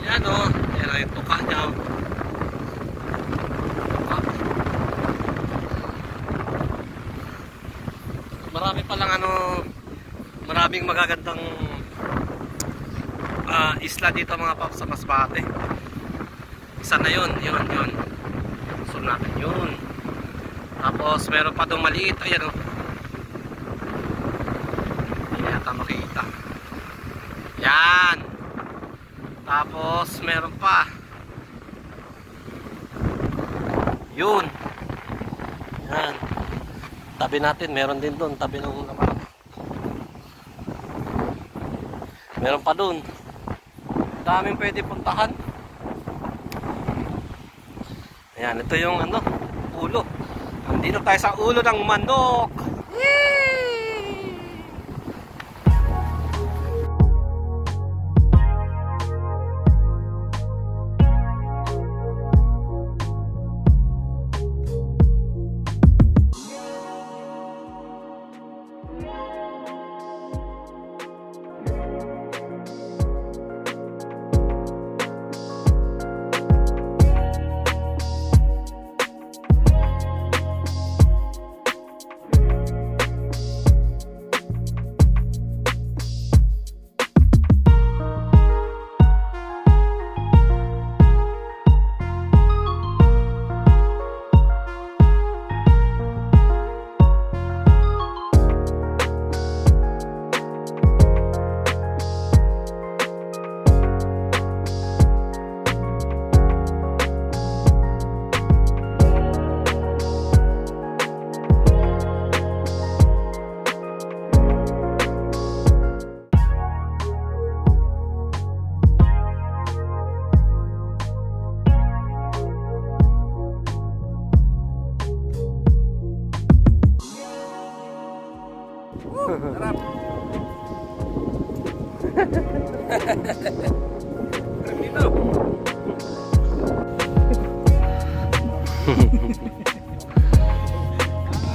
Yan o. Yan yung tuka niya. Tuka. Marami palang maraming magagandang isla dito mga paps sa Masbate. Isa na yun. So natin yun. Tapos meron pa doon maliit. Ayan o. Hindi yata makita. Yan. Tapos meron pa. Yun. Yan. Tabi natin. Meron din doon. Tabi ng naman. Meron pa doon. Daming pwede puntahan. Ayan, ito yung ulo. Nandito tayo sa ulo ng manok.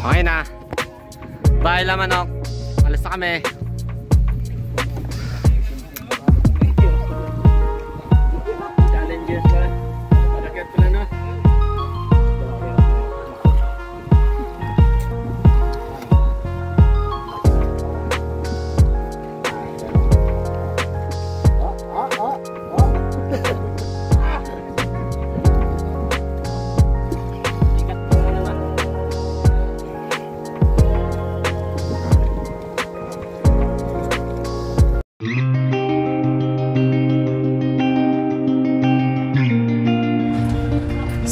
Okay na. Bye lang manok. Alis na kami. Challenges pa. Palakat pala no.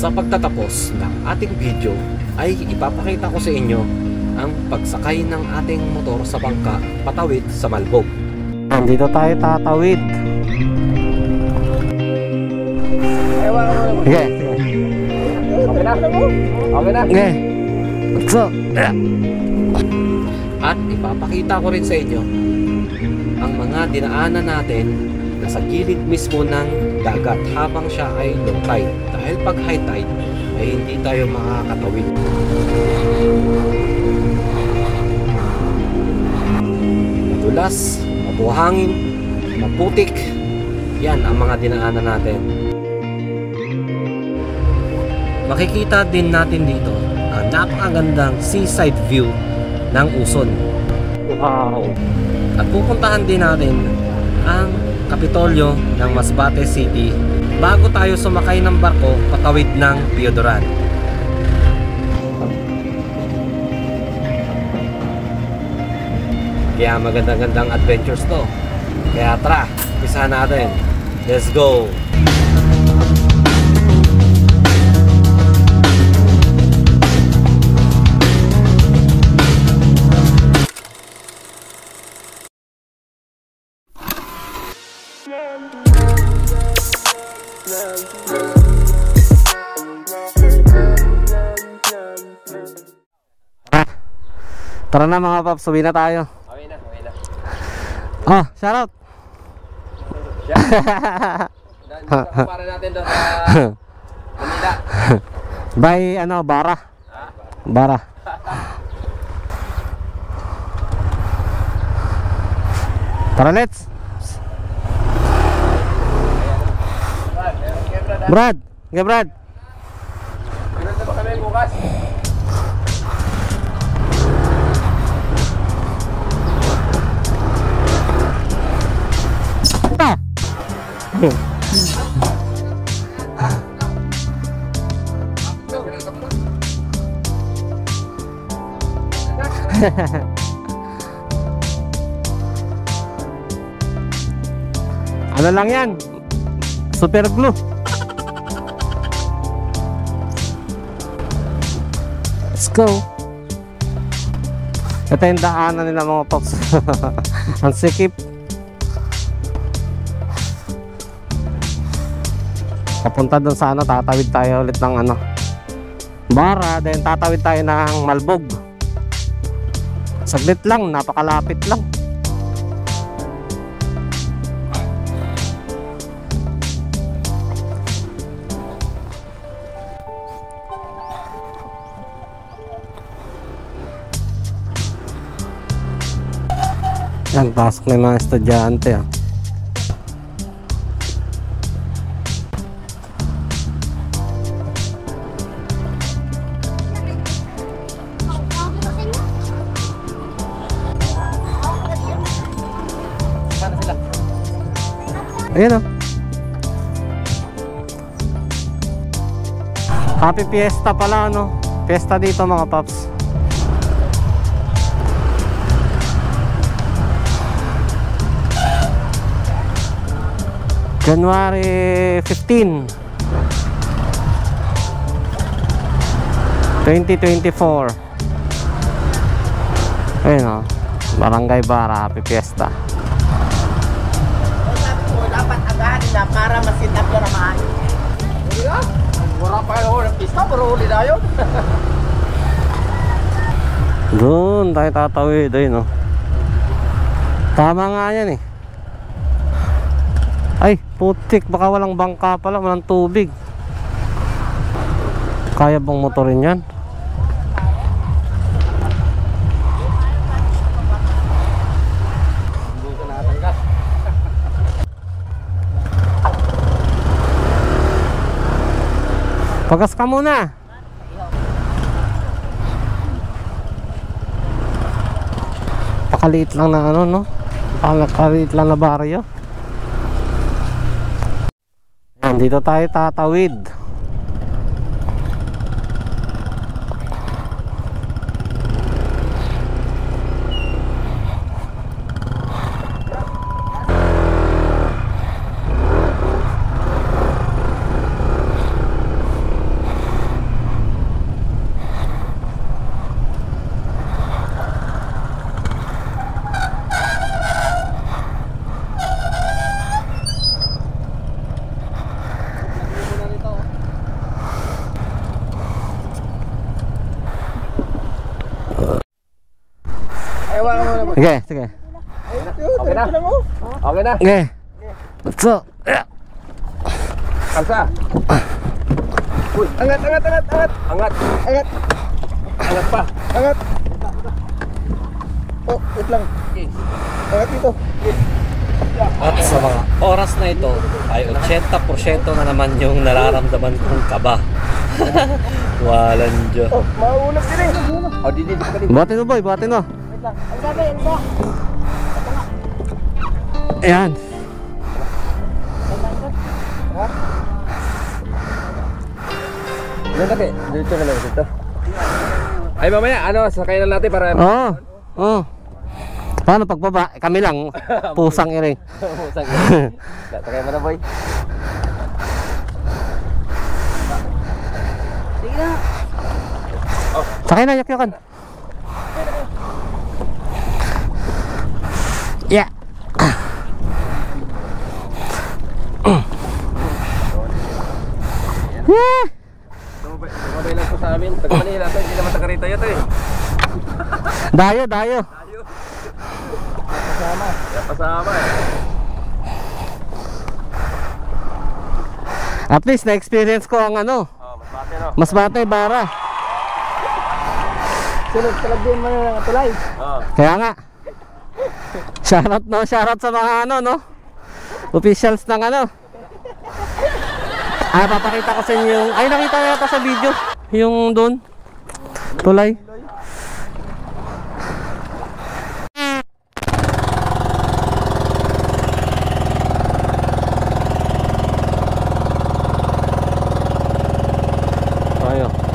Sa pagtatapos ng ating video ay ipapakita ko sa inyo ang pagsakay ng ating motor sa bangka patawid sa Malbog. Andito tayo tatawid. Okay. Okay na? Okay na? Okay. So, at ipapakita ko rin sa inyo ang mga dinaanan natin na sa gilid mismo ng dagat habang siya ay low tide. Dahil pag high tide ay hindi tayo makakatawid. Madulas, mabuhangin, maputik. Yan ang mga dinaanan natin. Makikita din natin dito ang napakagandang seaside view ng Uson. Wow! At pupuntahan din natin ang Kapitolyo ng Masbate City bago tayo sumakay ng barko patawid ng Piodoran. Kaya magandang-gandang adventures to. Kaya tara, umpisa natin. Let's go! Tara na mga paps, uwi na tayo. Okay na, okay na. Oh, shoutout. Para natin doon sa Manila. By ano, Bara. Bara. Tara, let's. Brad. Okay, Brad. Meron na ba kami bukas? Ah. Ano lang yan? Super glue. Let's go. Ito yung daanan nila mga pops. Ang sikip. Papunta doon sa ano, tatawid tayo ulit ng ano, Bara, then tatawid tayo ng Malbog. Saglit lang, napakalapit lang. Yan, pasok na yung mga estudyante ah. Ayan o. Happy Fiesta pala, no? Fiesta dito mga paps. January 15 2024. Ayun o, Barangay Bara, Happy Fiesta. Dapat agahan na para masit up na naman. Mura pa yun, pista, pero huli na yun. Doon tayo tatawid, ayun o. Tama nga yan eh. Ay, putik, baka walang bangka pala, walang tubig. Kaya bang motorin yan? Pagas ka muna. Pakaliit lang na ano, no? Pakaliit lang na baryo. Yan, dito tayo tatawid. Sige, sige. Okay na? Okay na? Okay. Let's go. Kalsa. Uy, angat, angat, angat, angat. Angat. Angat. Angat pa. Angat. Oh, wait lang. Angat dito. At sa mga oras na ito ay 80% na naman yung nararamdaman kong kaba. Walang Diyos. Oh, maulog din eh. Oh, dito ka din. Buhatin mo boy, buhatin mo. Ang gabi, ang ba? Ayan. Yan kasi, dito ka lang dito. Ay mamaya, ano, sakayin na natin para... Oo. Oo. Paano pagbaba? Kami lang. Pusang iring. Pusang. Sakay mo na boy. Sige na. Sakay na, yak-yakan. Yeah. Yeah. Sumabay lang po sa amin. Taga Manila to, hindi naman taga rito yun to eh. Dayo, dayo. Pasama eh. At least na-experience ko ang ano, Masbate no? Masbate, Bara. Sunod talab din mo ng tulay. Kaya nga. Shoutout no, shoutout sa mga ano no. Officials ng ano. Papakita ko sa inyo yung, ay nakita ko yata sa video. Yung doon. Tulay.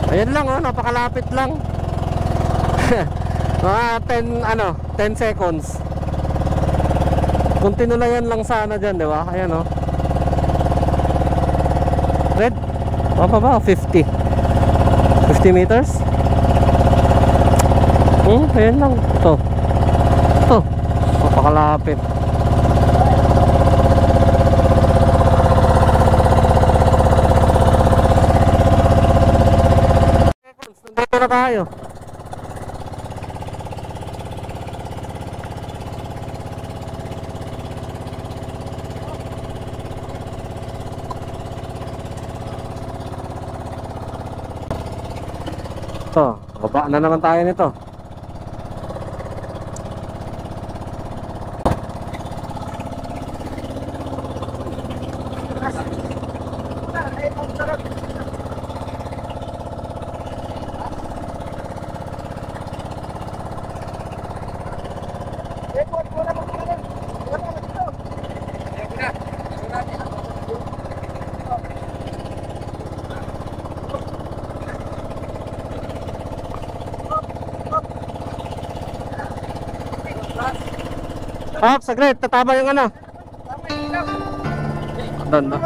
Ayan lang oh, napakalapit lang. Mga 10 seconds. Kung tinulayan lang sana dyan, di ba? Ayan oh. Red? Apa ba? 50 meters? Ayan lang. Ito. Napakalapit. Nandito na tayo. Baba na naman tayo nito. Saglit, tatama yung ano. Doon na.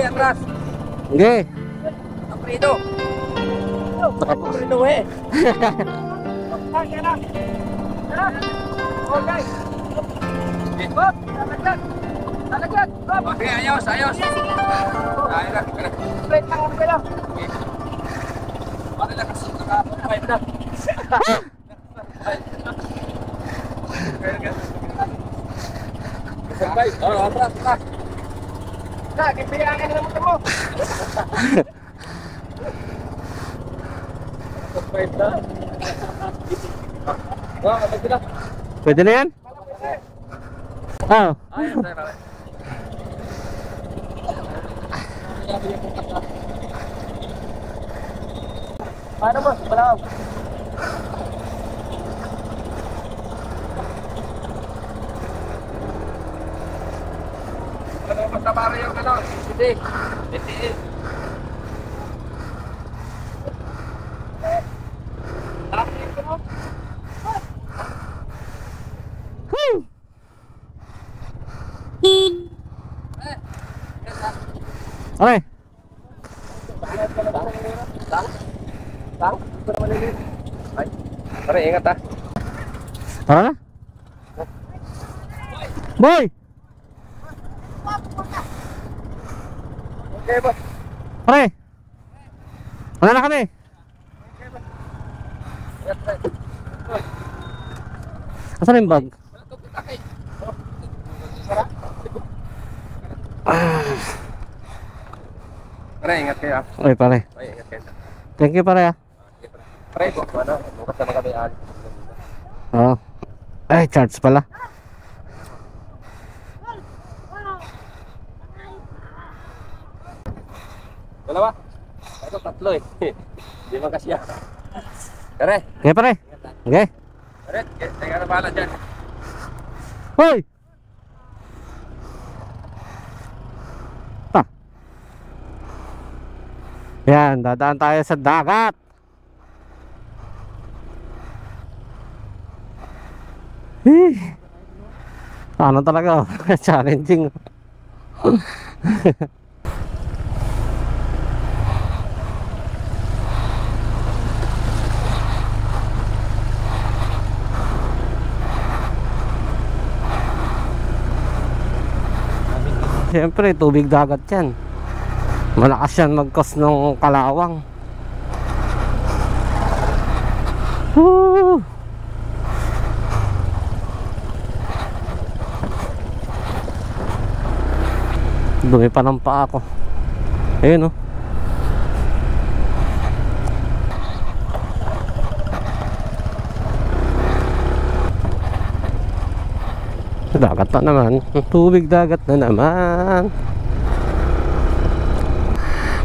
Atras. Okay. Aprito. Aprito eh. Okay. Talagyan. Okay, ayos. Ayos lang. Straight lang ako lang. Bakit lang kasi nakapay na. Sabay. Atras. Kipiyangan na naman mo. Pwede na yan? Paano boss? Malaw. Basta para yung ano, hindi. Okay. Ay, pare, ingat ah. Tara na. Boy! Okay, boss. Pare! Wala na kami. Asan yung bag? Pare, ingat kayo ah. Oy, pare. Ay, ingat kayo. Thank you, pare ah. Pare, ano? Bukas naman kami alis. Oo. Ay, charge pala. Dalawa? Ito, tatlo eh. Hindi man kasi yan. Pare. Okay, pare. Okay. Pare, teka na pala dyan. Hoy! Yan, dadaan tayo sa dagat. Ano talaga? Challenging. Siyempre, tubig dagat yan. Malakas yan mag-cause ng kalawang. Woo! Dumi pa ng paa ko. Ayun, oh. Dagat na naman. Tubig dagat na naman.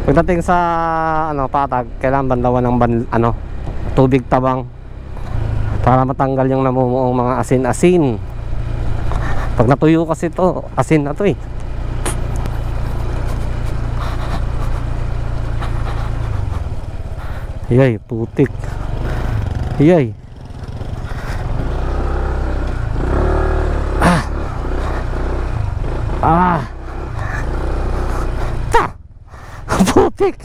Pagdating sa patag, kailangan banlawan ng tubig tabang para matanggal yung namumuong mga asin-asin. Pag natuyo kasi to, asin na to eh. Yay, putik. Yay. Putik.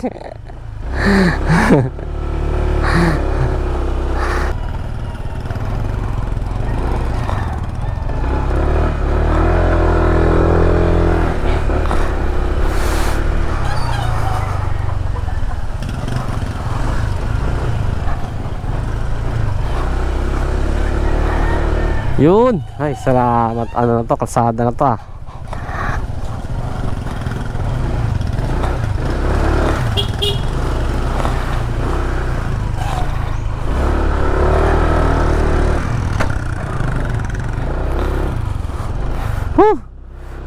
Yun. Ay, salamat. Ano na to, kalsada na to ah.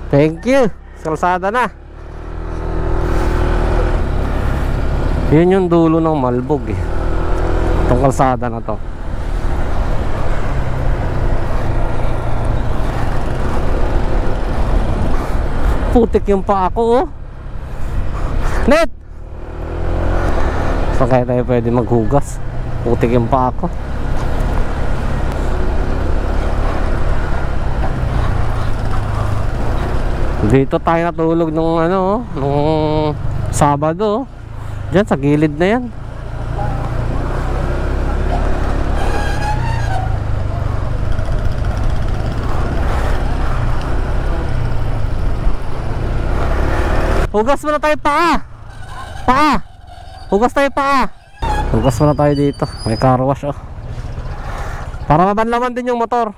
Thank you. Kalsada na. Yun yung dulo ng Malbog eh. Itong kalsada na to. Putik yung paa ko oh. Net! So kaya tayo pwede maghugas. Putik yung paa ko. Dito tayo natulog nung nung Sabado. Diyan sa gilid na yan. Hugas muna tayo paa. Hugas tayo paa. Hugas muna tayo dito. May car wash oh. Para mabanlaman din yung motor.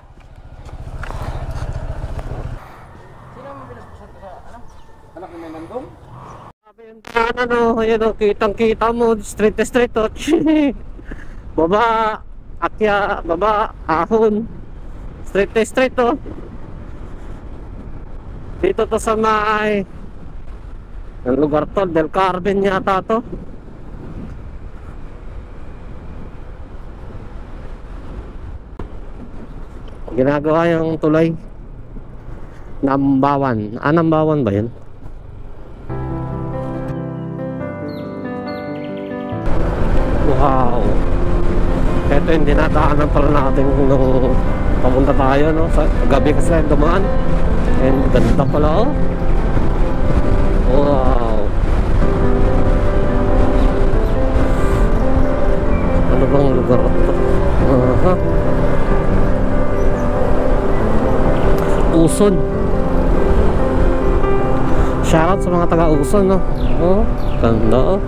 Ayan o, kitang kita mo, straight to straight o. Baba, akya, baba, ahon. Straight to straight o. Dito to sa may ang lugar to, Del Carmen yata to. Ginagawa yung tulay Nambawan. Nambawan ba yun? Wow. Ito yung dinadaanan pala natin nung papunta tayo no? Sa gabi kasi tayo dumaan. And ganda pala oh. Wow. Ano bang lugar ito? Uson. Shoutout sa mga taga Uson no? Oh, ganda oh.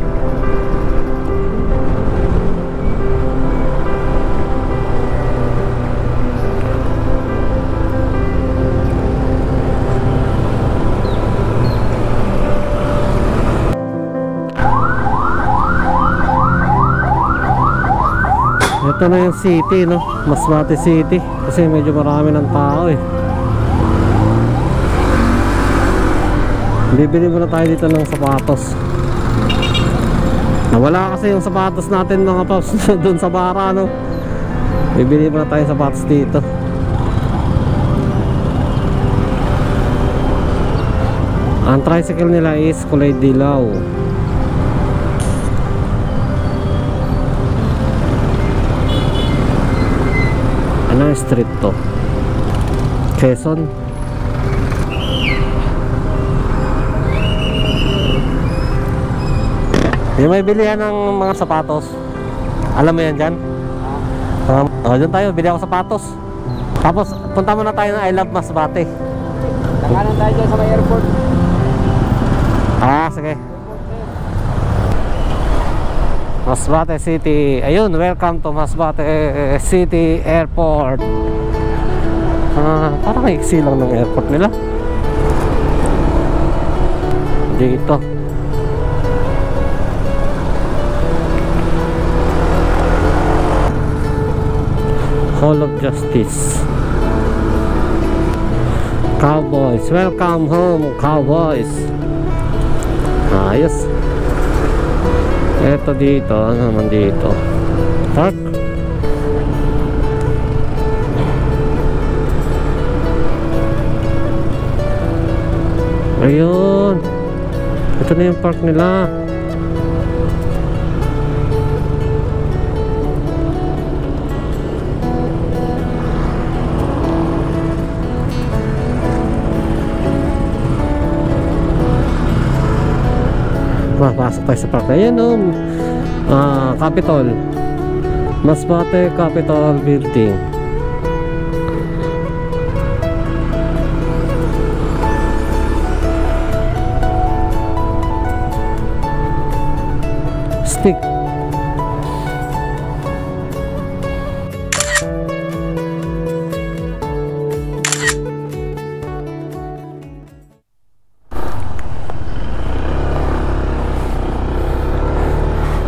Ito na yung city no, Masbate City. Kasi medyo marami ng tao eh. Bibili muna tayo dito ng sapatos. Nawala kasi yung sapatos natin mga paps doon sa bara no. Bibili muna tayo sapatos dito. Ang tricycle nila is kulay dilaw. Anong street to? Quezon. Yung may bilihan ng mga sapatos. Alam mo yan dyan? Dyan tayo, bili ako sapatos. Tapos punta muna tayo ng I Love Masbate. Nakanan tayo dyan sa may airport. Sige. Masbate City. Ayun, welcome to Masbate City Airport. Parang iksi lang ng airport nila. Dito. Hall of Justice. Cowboys, welcome home, Cowboys. Ayos. Eto dito, ano naman dito? Park. Ayun. Ito na yung park nila. Pasok tayo sa park. Ayan o, Capitol, Masbate Capitol Building. Stick.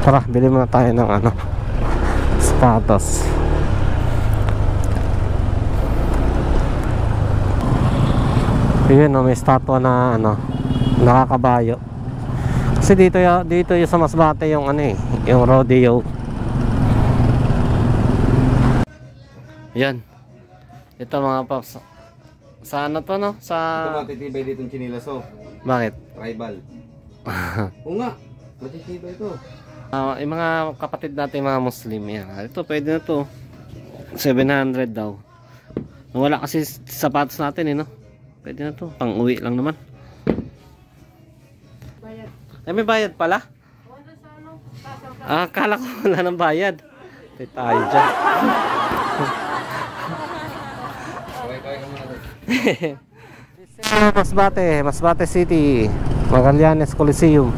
Tara, bili muna tayo ng sapatos. Ayun, may statwa na nakakabayo. Kasi dito yung sa Masbate yung yung rodeo. Yan. Ito mga paps. Sa ano to, no? Sa... Ito matitibay dito yung chinilaso. Bakit? Tribal. Oo nga. Matitibay ito. Yung mga kapatid natin mga Muslim yan. Ito pwede na to. 700 daw. Wala kasi sapatos natin no. Pwede na to. Pang uwi lang naman. Bayad. Ay may bayad pala? Akala ko wala ng bayad. Tay tayo dyan. Masbate City, Magallanes Coliseum.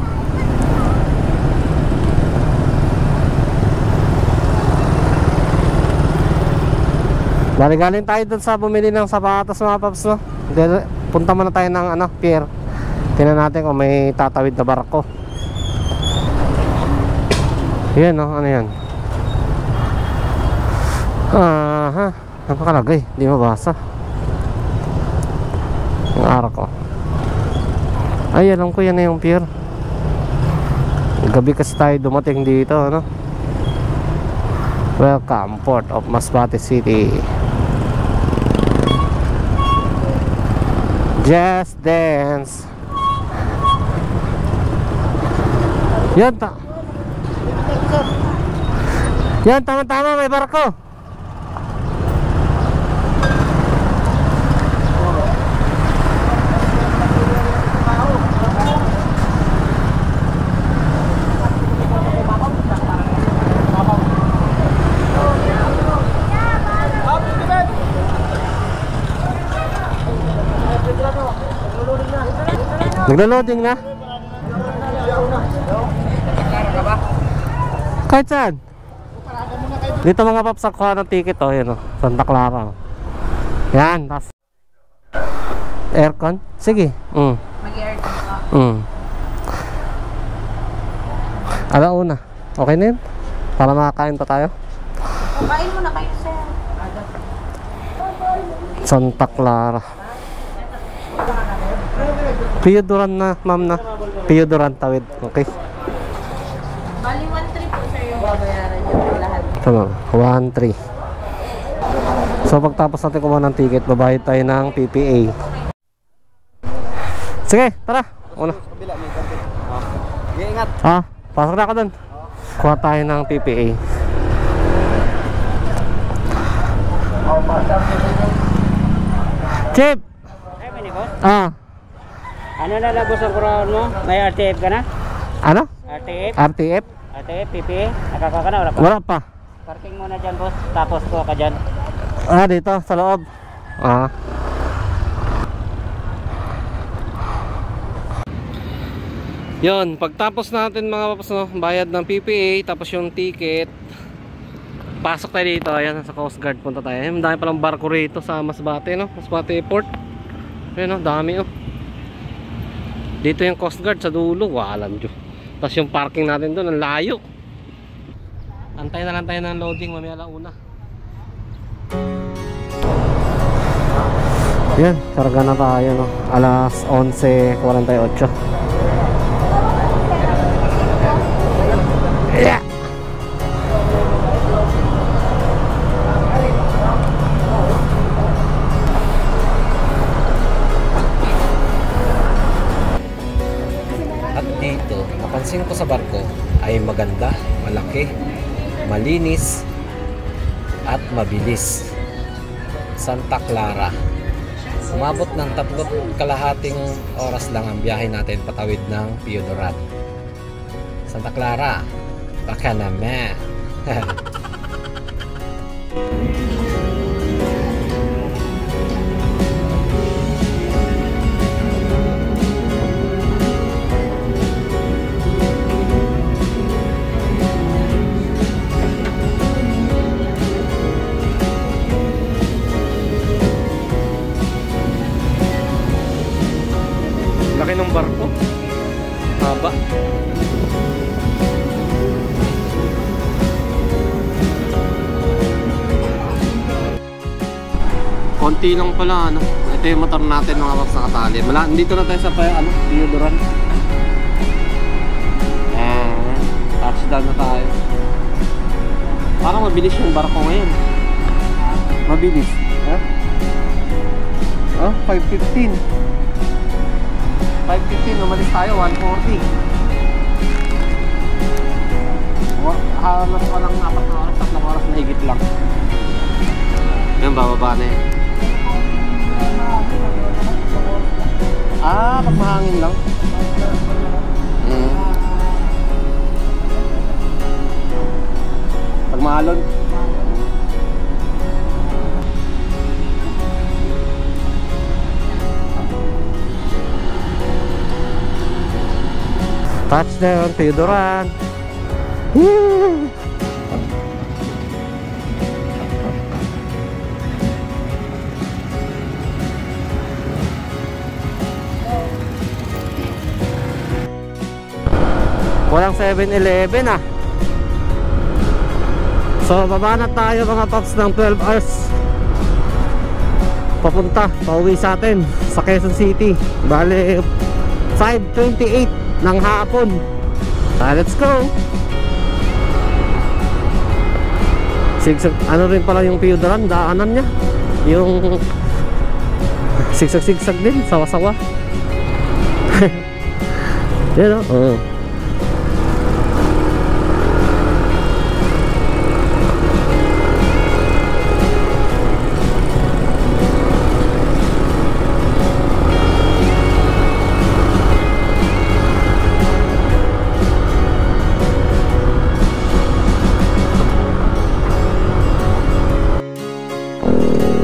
Galing tayo dun sa bumili ng sapatos mga paps, no? Punta muna tayo ng pier. Tingnan natin kung may tatawid na barko. Yan no, ano yan? Napakalagay, di mabasa ang araw ko. Ay, alam ko yan na yung pier. Gabi kasi tayo dumating dito, ano? Welcome, Port of Masbate City. Just Dance. Yan, yan, tama-tama, may barko. Naglo-loading na? Kahit saan? Dito mga paps, kuha ng ticket yan Santa Clara. Yan, tas aircon? Sige. Mag-aircon ka. Alauna. Okay na yun? Para makakain pa tayo. Kain mo na kayo sir. Santa Clara. Pio Duran na, ma'am na. Pio Duran tawid. Okay. Bali 1-3 po sir yung babayaran niyo po lahat. Tama, 1-3. So pagtapos natin kumuha ng ticket, babayad tayo ng PPA. Sige, tara. Una. Ingat. Pasok na ako dun. Kuha tayo ng PPA. Chip! Ano na labos ang kurawon mo? May RTF ka na? Ano? RTF? RTF? RTF, PPA? Nakaka ka na? Wala pa? Wala pa. Parking muna dyan boss, tapos ko ka dyan. Dito, sa loob. Yun, pagtapos natin mga paps, no, bayad ng PPA, tapos yung ticket, pasok tayo dito. Ayan, sa Coast Guard punta tayo. Ayun, dami palang barko rito sa Masbate, no? Masbate Port. Ayun, no, dami, oh. Dito yung Coast Guard sa dulo, walang Diyos. Tapos yung parking natin doon, ang layo. Antay na lang tayo ng loading, mamaya alauna. Yan, karga na tayo, no? Alas 11:48. Yeah. At dito, napansin ko sa barko ay maganda, malaki, malinis at mabilis. Santa Clara. Umabot ng 3.5 oras lang ang biyahe natin patawid ng Piodoran. Santa Clara, baka naman. Laki ng barko. Haba. Konti lang pala, ano. Ito yung motor natin mga paps na katali. Dito na tayo sa Piodoran. Touchdown na tayo. Parang mabilis yung barko ngayon. Mabilis. Ha? Oh, 5:15. 5:15, umalis tayo, 1:40. Halos walang 4 na oras, 3 oras na higit lang. Yan, bababa na yan. Pag mahangin lang. Pag maalon. Touchdown, Piodoran. Woo! Walang 7-Eleven ah. So baba na tayo mga paps ng 12 hours. Pauwi sa atin sa Quezon City. Bale 5:28 ng hapon. Let's go. Sigsag, ano rin pala yung Piodoran, daanan niya. Yung sigsag-sigsag din, sawa-sawa. Yan o.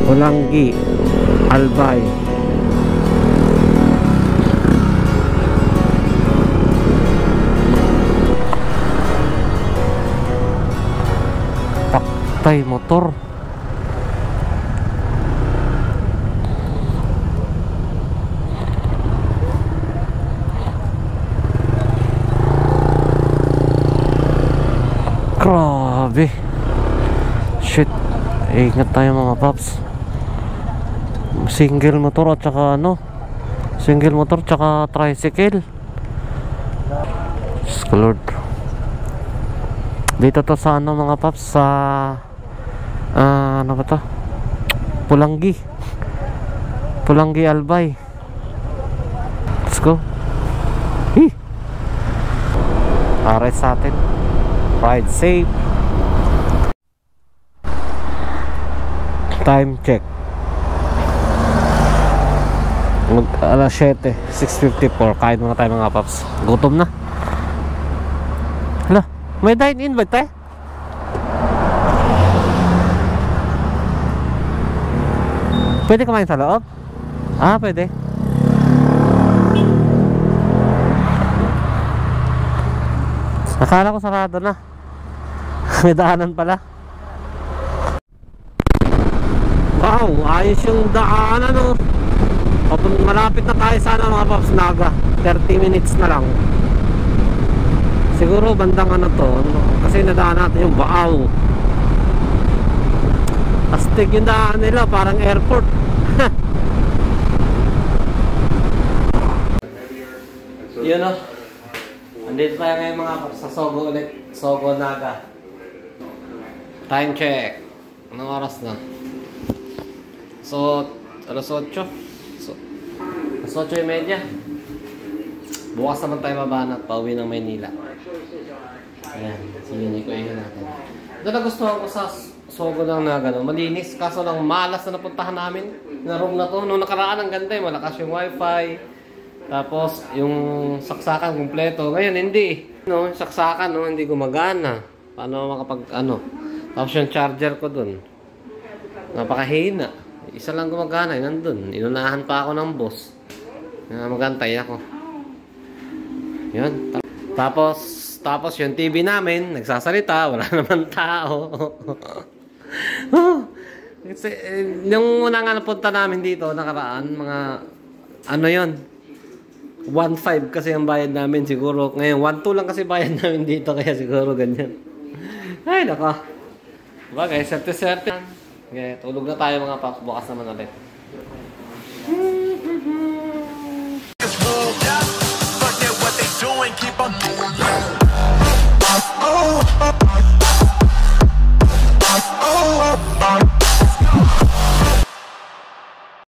Pulangi, Albay. Paktay motor. Grabe. Shit. Ingat tayo mga paps. Single motor at saka single motor tsaka tricycle. Lord. Dito to sa mga paps, sa ano ba to? Pulangi Albay. Let's go. Ares sa atin. Ride safe. Time check. Alas 7, 6:54. Kain muna tayo mga paps. Gutom na. Hala, may dine-in ba tayo? Pwede kumain sa loob? Pwede. Akala ko sarado na. May daanan pala. Wow, ayos yung daanan, no. Malapit na tayo sana mga paps, Naga. 30 minutes na lang. Siguro bandang ano to, no? Kasi nadaan natin yung Baaw. Astig yung daan nila, parang airport. Yun, no. Andito tayo ngayon mga paps sa Sogo ulit. Sogo, Naga. Time check. Anong oras na? So, alas 8. So, alas 8:30. Bukas naman tayo mabanat, pauwi ng Maynila. Ayan, sige ko yun natin. Ito na gustuhan ko sa Sogo ng Naga, no? Malinis, kaso lang malas na napuntahan namin na room na to. Nung nakaraan ang ganda, malakas yung wifi. Tapos, yung saksakan kumpleto. Ngayon, hindi. No, yung saksakan, no, hindi gumagana. Paano makapag, ano? Tapos yung charger ko dun. Napakahina. Isa lang gumagana, nandun. Inunahan pa ako ng boss. Magantay ako. Yun. Tapos yung TV namin, nagsasalita, wala naman tao. Yung unang napunta namin dito, nakaraan, mga, ano yun, 1.5 kasi ang bayad namin siguro. Ngayon, 1.2 lang kasi bayad namin dito, kaya siguro ganyan. Ay, nako. Diba guys, serte-serte. Okay, tulog na tayo mga paps. Bukas naman ulit.